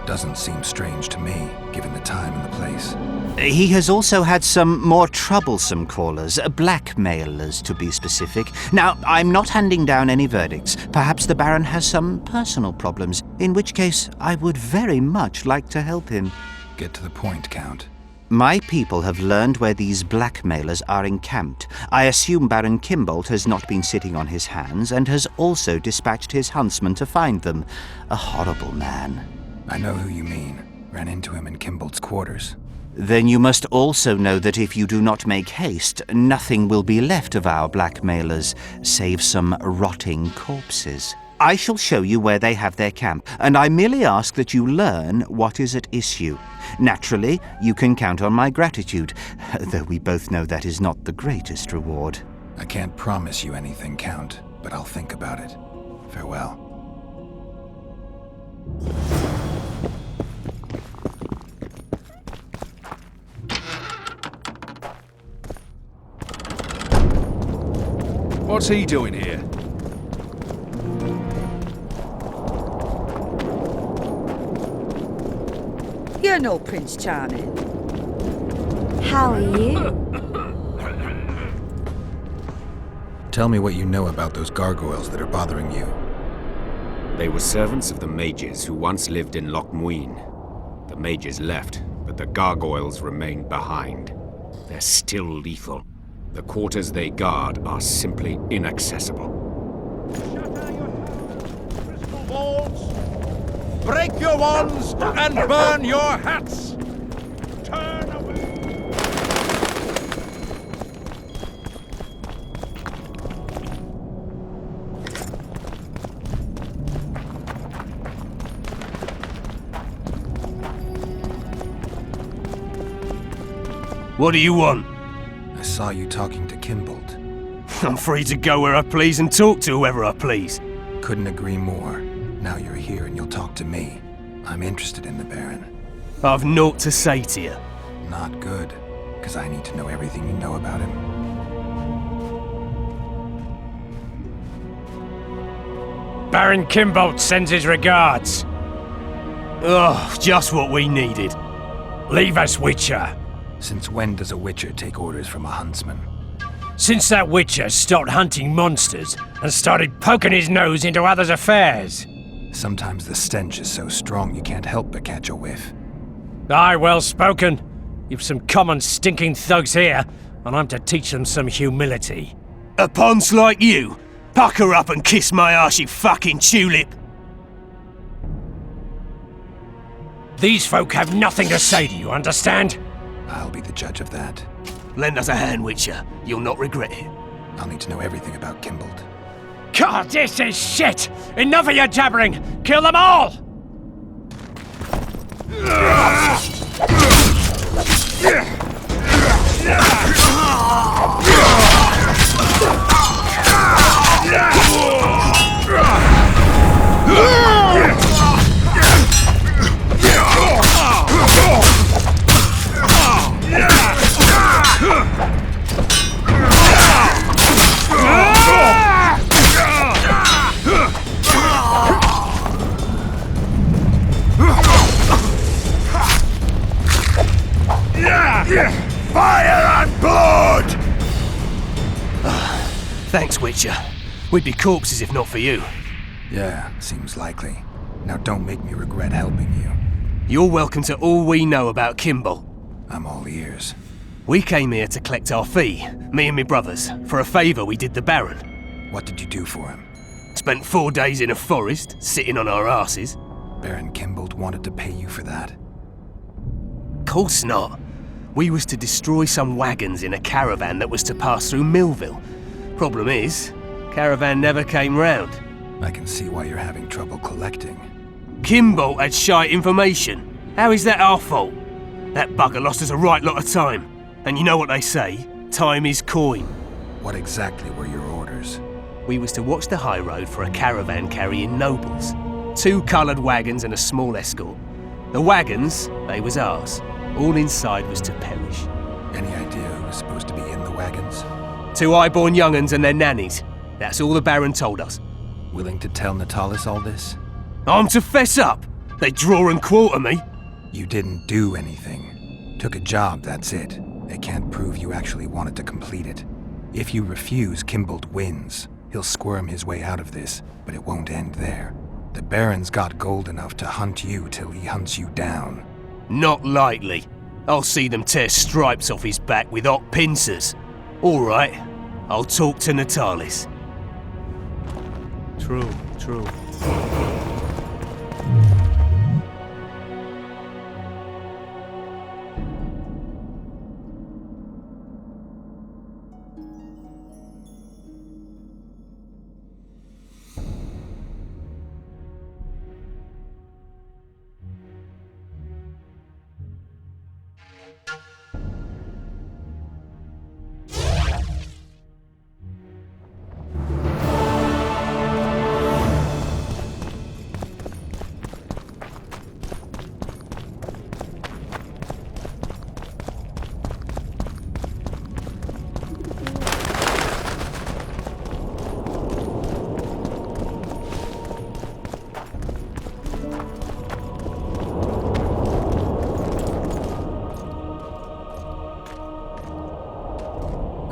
Doesn't seem strange to me, given the time and the place. He has also had some more troublesome callers, blackmailers to be specific. Now, I'm not handing down any verdicts. Perhaps the Baron has some personal problems, in which case I would very much like to help him. Get to the point, Count. My people have learned where these blackmailers are encamped. I assume Baron Kimbolt has not been sitting on his hands and has also dispatched his huntsman to find them. A horrible man. I know who you mean. Ran into him in Kimbolt's quarters. Then you must also know that if you do not make haste, nothing will be left of our blackmailers, save some rotting corpses. I shall show you where they have their camp, and I merely ask that you learn what is at issue. Naturally, you can count on my gratitude, though we both know that is not the greatest reward. I can't promise you anything, Count, but I'll think about it. Farewell. What's he doing here? Colonel Prince Charming. How are you? Tell me what you know about those gargoyles that are bothering you. They were servants of the mages who once lived in Loch Muin. The mages left, but the gargoyles remained behind. They're still lethal. The quarters they guard are simply inaccessible. Break your wands and burn your hats! Turn away! What do you want? I saw you talking to Kimbold. I'm free to go where I please and talk to whoever I please. Couldn't agree more. Now you're here and you'll talk to me. I'm interested in the Baron. I've naught to say to you. Not good, because I need to know everything you know about him. Baron Kimbold sends his regards. Oh, just what we needed. Leave us, Witcher. Since when does a Witcher take orders from a huntsman? Since that Witcher stopped hunting monsters and started poking his nose into others' affairs. Sometimes the stench is so strong you can't help but catch a whiff. Aye, well spoken. You've some common stinking thugs here, and I'm to teach them some humility. A ponce like you? Pucker up and kiss my arse, you fucking tulip! These folk have nothing to say to you, understand? I'll be the judge of that. Lend us a hand, Witcher. You'll not regret it. I'll need to know everything about Kimbold. God, this is shit! Enough of your jabbering! Kill them all! Fire and blood! Thanks, Witcher. We'd be corpses if not for you. Yeah, seems likely. Now don't make me regret helping you. You're welcome to all we know about Kimbold. I'm all ears. We came here to collect our fee, me and my brothers, for a favour we did the Baron. What did you do for him? Spent 4 days in a forest, sitting on our asses. Baron Kimbold wanted to pay you for that? Course not. We was to destroy some wagons in a caravan that was to pass through Millville. Problem is, caravan never came round. I can see why you're having trouble collecting. Kimbold had shite information. How is that our fault? That bugger lost us a right lot of time. And you know what they say, time is coin. What exactly were your orders? We was to watch the high road for a caravan carrying nobles. 2 coloured wagons and a small escort. The wagons, they was ours. All inside was to perish. Any idea who was supposed to be in the wagons? 2 high-born young'uns and their nannies. That's all the Baron told us. Willing to tell Natalis all this? I'm to fess up. They draw and quarter me. You didn't do anything. Took a job, that's it. They can't prove you actually wanted to complete it. If you refuse, Kimbold wins. He'll squirm his way out of this, but it won't end there. The Baron's got gold enough to hunt you till he hunts you down. Not likely. I'll see them tear stripes off his back with hot pincers. All right, I'll talk to Natalis. True.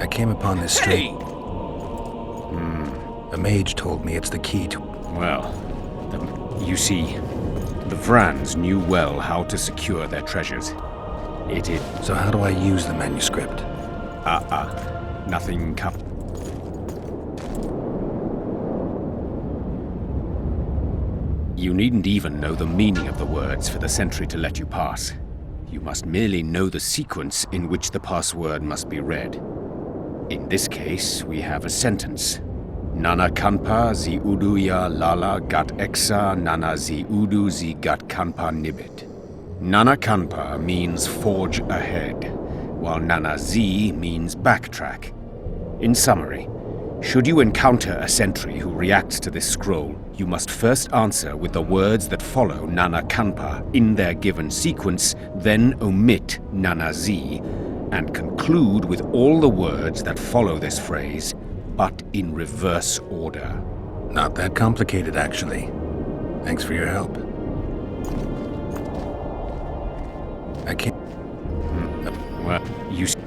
I came upon this street. A mage told me it's the key to... Well, you see, the Vrans knew well how to secure their treasures. So how do I use the manuscript? Nothing You needn't even know the meaning of the words for the sentry to let you pass. You must merely know the sequence in which the password must be read. In this case, we have a sentence. Nana kanpa zi udu ya lala gat exa nana zi udu zi gat kanpa nibit. Nana kanpa means forge ahead, while nana zi means backtrack. In summary, should you encounter a sentry who reacts to this scroll, you must first answer with the words that follow Nana Kanpa in their given sequence, then omit Nana Z, and conclude with all the words that follow this phrase, but in reverse order. Not that complicated, actually. Thanks for your help. I can't...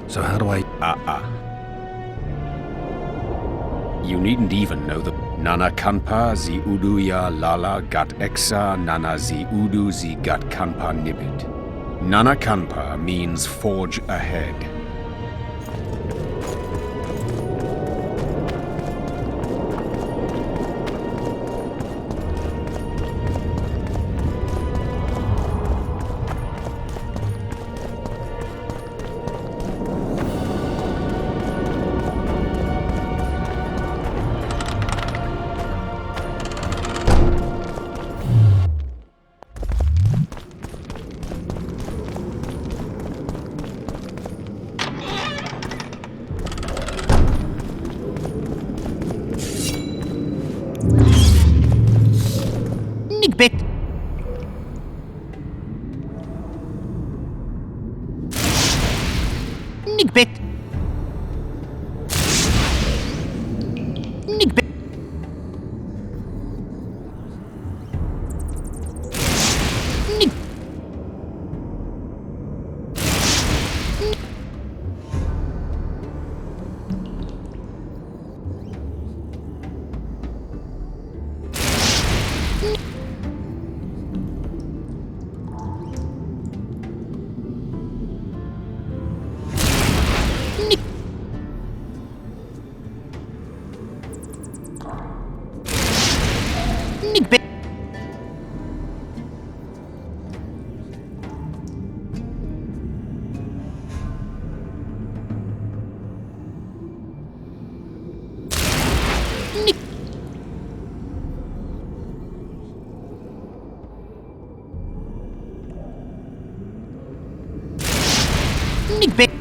So how do I... You needn't even know the Nana Kanpa zi udu ya lala gat exa nana zi udu zi gat kanpa nibit. Nana Kanpa means forge ahead. Nigbit! Nigbit! Nigbit! Nigbit! Nigbit!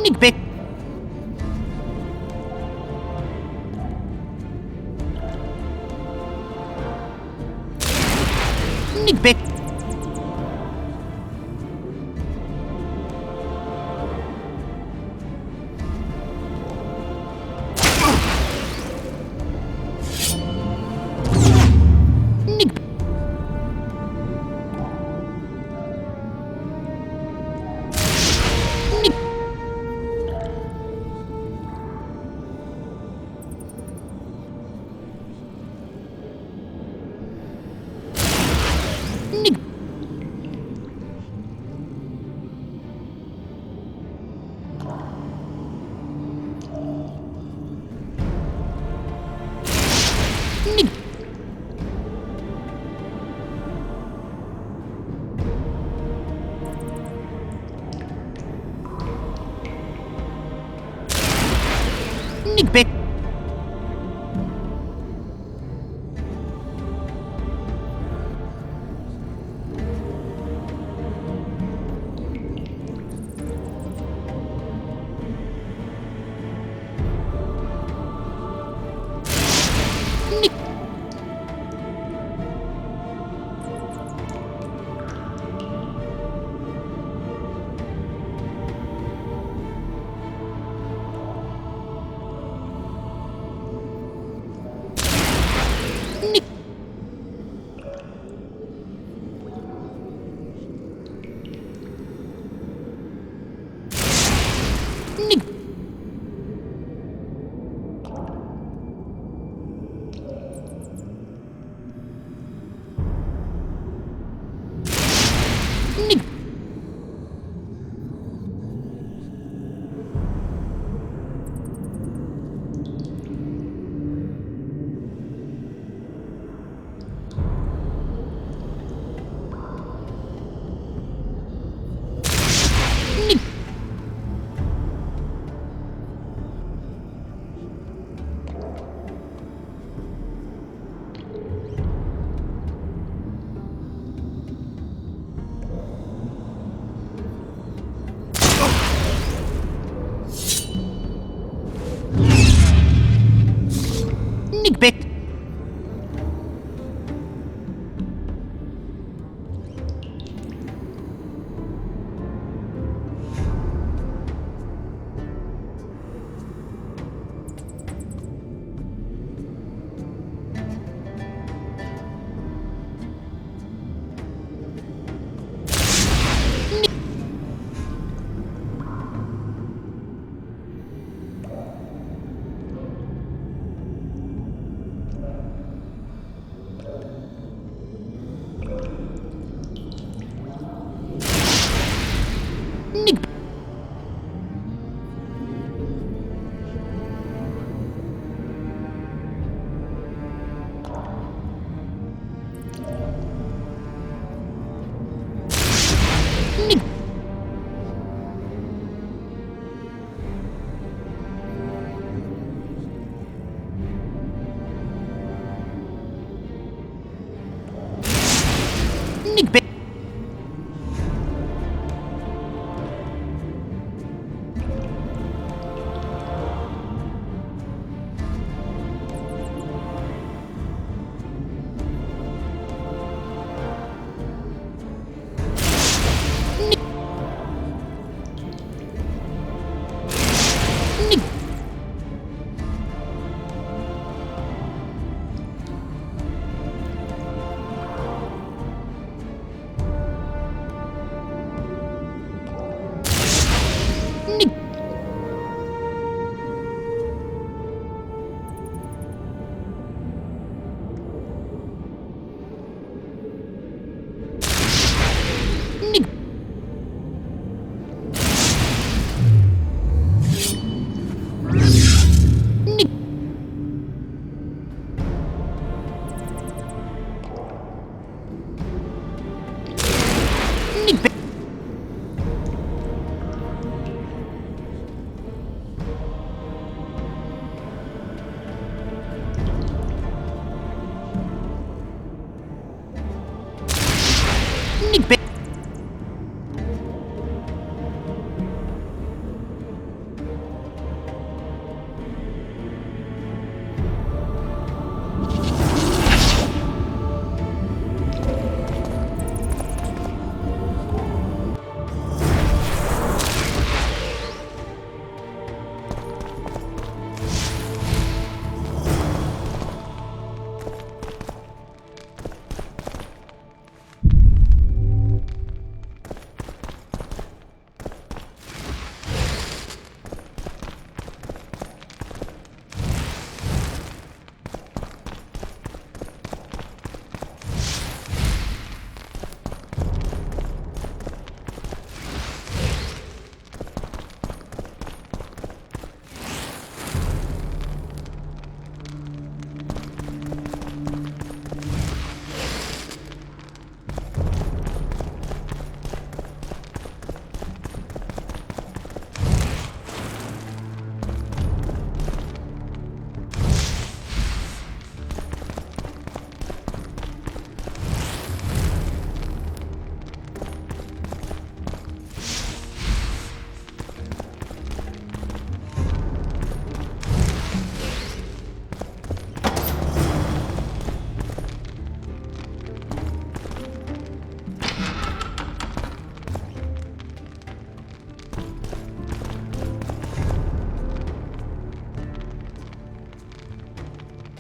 Nigbit! Nigbit!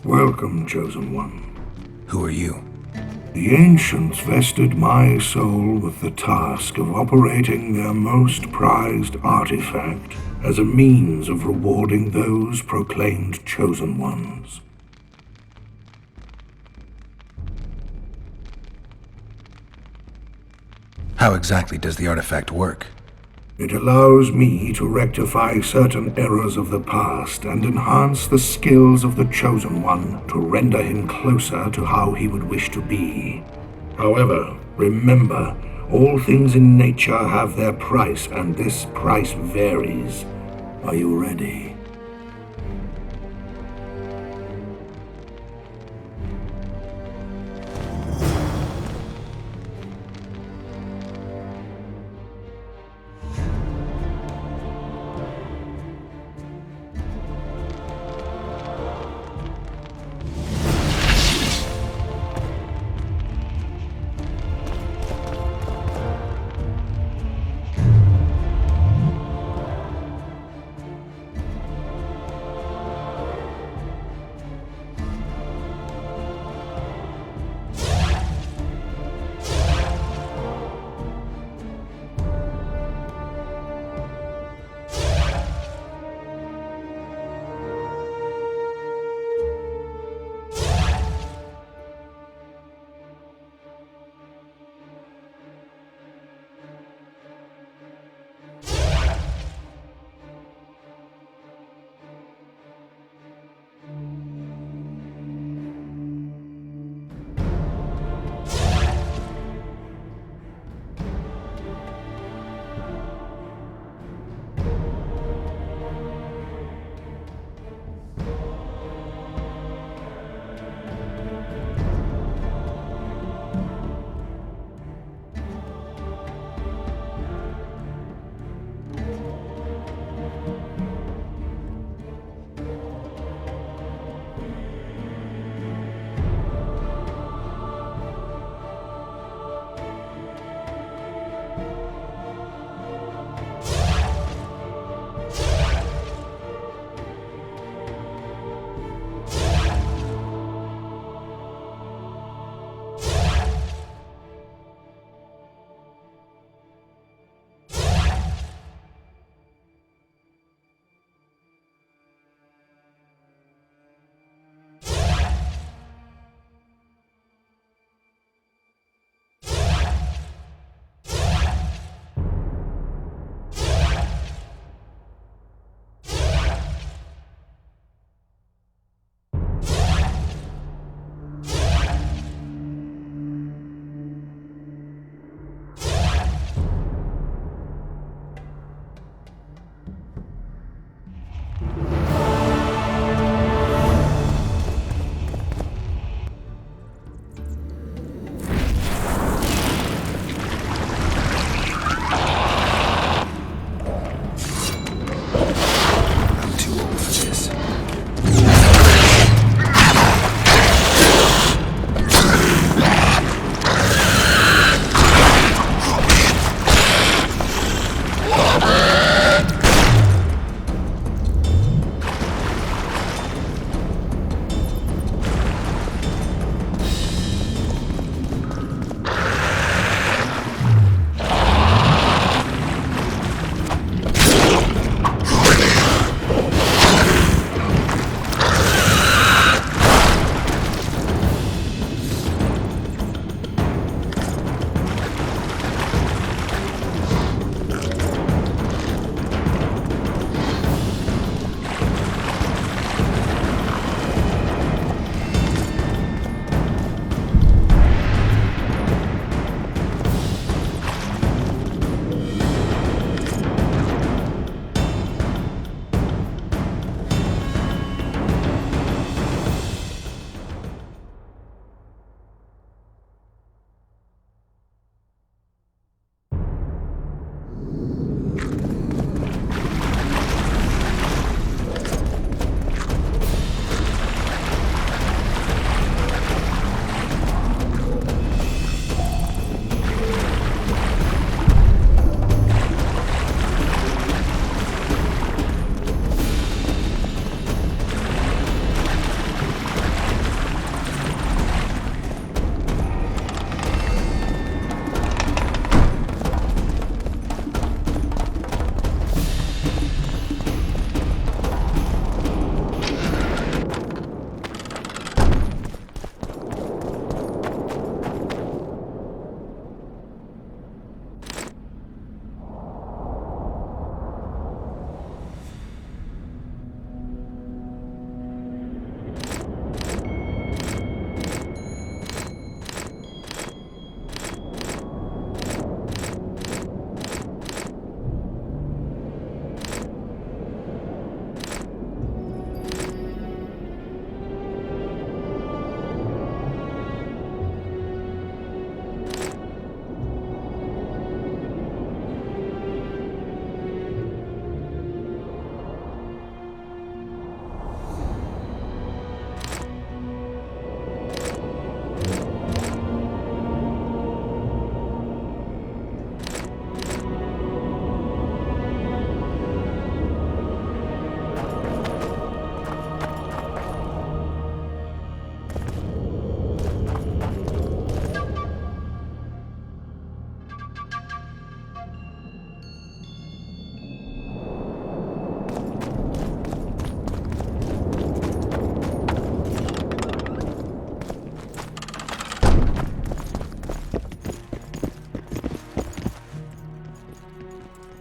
Welcome, Chosen One. Who are you? The ancients vested my soul with the task of operating their most prized artifact as a means of rewarding those proclaimed Chosen Ones. How exactly does the artifact work? It allows me to rectify certain errors of the past and enhance the skills of the Chosen One to render him closer to how he would wish to be. However, remember, all things in nature have their price, and this price varies. Are you ready?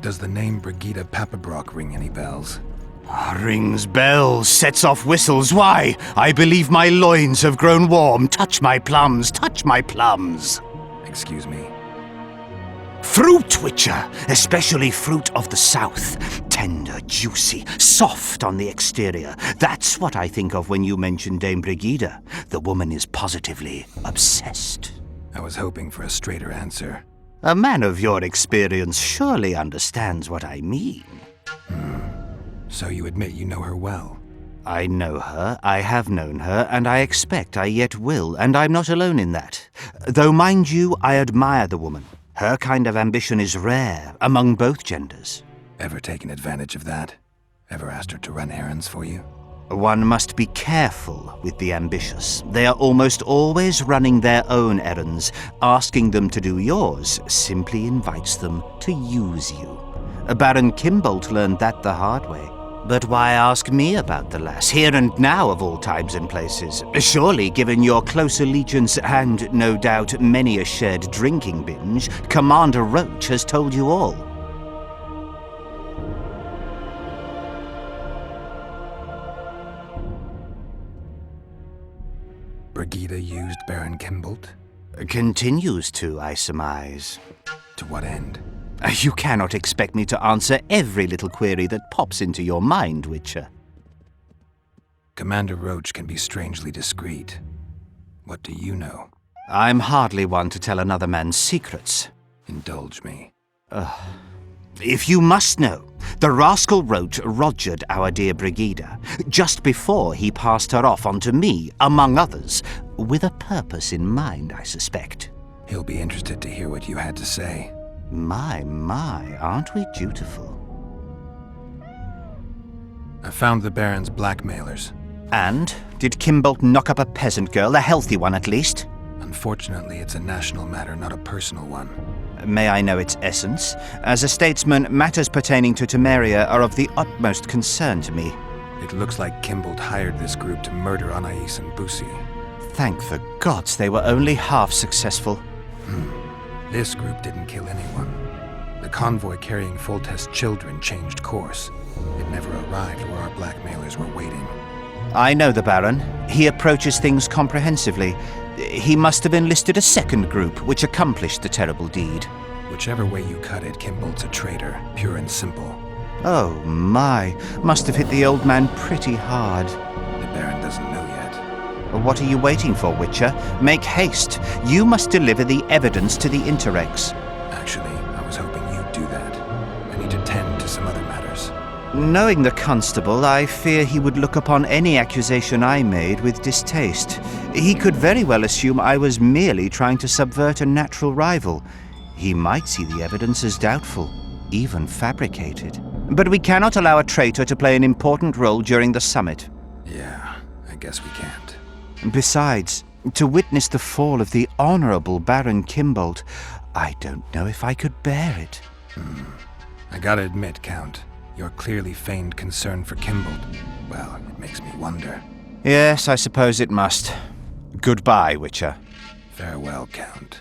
Does the name Brigitta Papabrock ring any bells? Rings bells, sets off whistles. Why? I believe my loins have grown warm. Touch my plums, touch my plums. Excuse me? Fruit, Witcher, especially fruit of the south. Tender, juicy, soft on the exterior. That's what I think of when you mention Dame Brigitta. The woman is positively obsessed. I was hoping for a straighter answer. A man of your experience surely understands what I mean. So you admit you know her well? I know her, I have known her, and I expect I yet will, and I'm not alone in that. Though, mind you, I admire the woman. Her kind of ambition is rare among both genders. Ever taken advantage of that? Ever asked her to run errands for you? One must be careful with the ambitious. They are almost always running their own errands. Asking them to do yours simply invites them to use you. Baron Kimbolt learned that the hard way. But why ask me about the lass, here and now of all times and places? Surely, given your close allegiance and, no doubt, many a shared drinking binge, Commander Roach has told you all. Brigitta used Baron Kimbolt? Continues to, I surmise. To what end? You cannot expect me to answer every little query that pops into your mind, Witcher. Commander Roach can be strangely discreet. What do you know? I'm hardly one to tell another man's secrets. Indulge me. If you must know, the rascal Roach rogered our dear Brigitta just before he passed her off onto me, among others, with a purpose in mind, I suspect. He'll be interested to hear what you had to say. My, aren't we dutiful? I found the Baron's blackmailers. And? Did Kimbolt knock up a peasant girl, a healthy one at least? Unfortunately, it's a national matter, not a personal one. May I know its essence? As a statesman, matters pertaining to Tamaria are of the utmost concern to me. It looks like Kimbolt hired this group to murder Anais and Busi. Thank the gods they were only half successful. This group didn't kill anyone. The convoy carrying Foltest's children changed course. It never arrived where our blackmailers were waiting. I know the Baron. He approaches things comprehensively. He must have enlisted a second group which accomplished the terrible deed. Whichever way you cut it, Kimbolt's a traitor, pure and simple. Oh my, must have hit the old man pretty hard. The Baron doesn't know yet. What are you waiting for, Witcher? Make haste. You must deliver the evidence to the Interrex. Actually, I was hoping you'd do that. I need to tend to some other matters. Knowing the constable, I fear he would look upon any accusation I made with distaste. He could very well assume I was merely trying to subvert a natural rival. He might see the evidence as doubtful, even fabricated. But we cannot allow a traitor to play an important role during the summit. Yeah, I guess we can't. Besides, to witness the fall of the honorable Baron Kimbolt, I don't know if I could bear it. I gotta admit, Count, your clearly feigned concern for Kimbolt, well, it makes me wonder. Yes, I suppose it must. Goodbye, Witcher. Farewell, Count.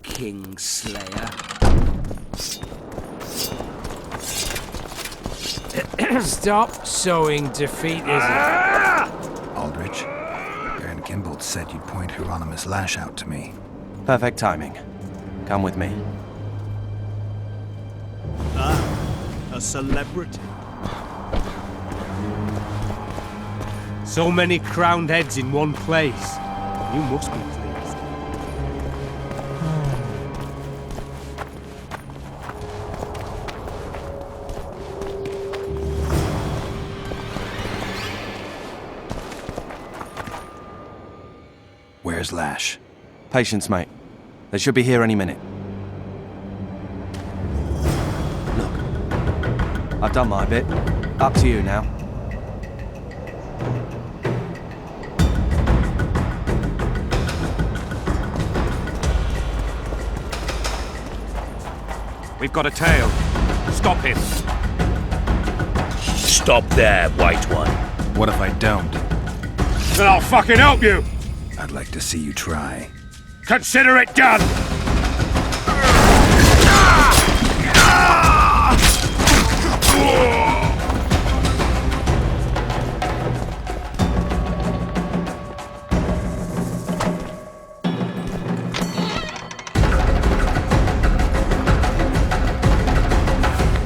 Kingslayer. Stop sowing defeatism. Aldrich, Baron Kimbolt said you'd point Hieronymus Lash out to me. Perfect timing. Come with me. A celebrity. So many crowned heads in one place. You must be pleased. Where's Lash? Patience, mate. They should be here any minute. Look. I've done my bit. Up to you now. We've got a tail. Stop him. Stop there, White One. What if I don't? Then I'll fucking help you! I'd like to see you try. Consider it done!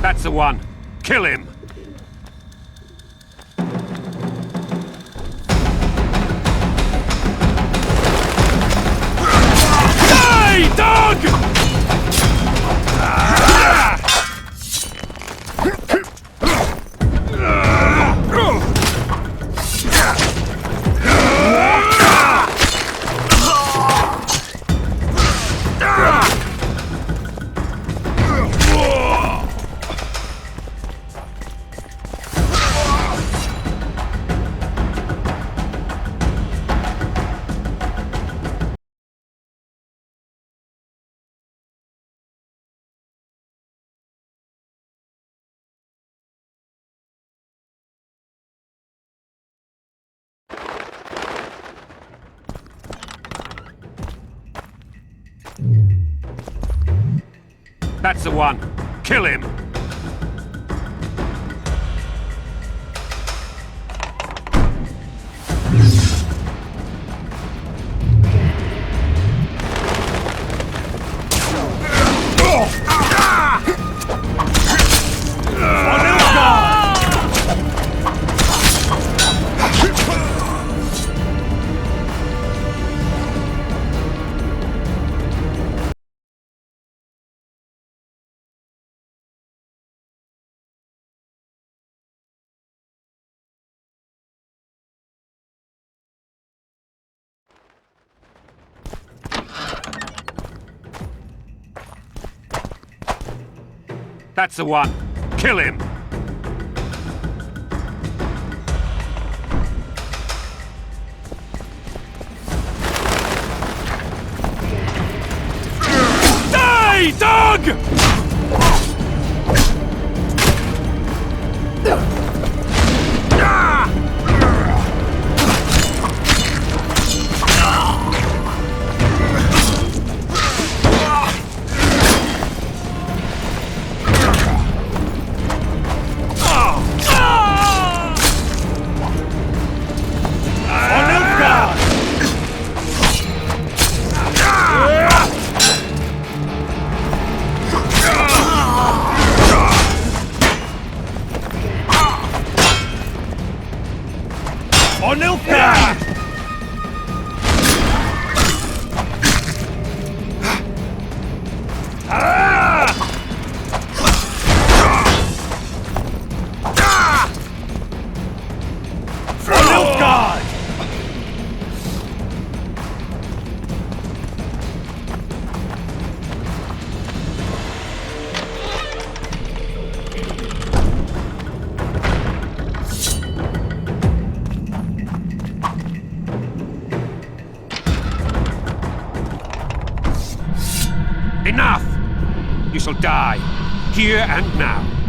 That's the one. Kill him! Die, dog! That's the one. Kill him! That's the one. Kill him! Die, dog! Enough! You shall die, here and now.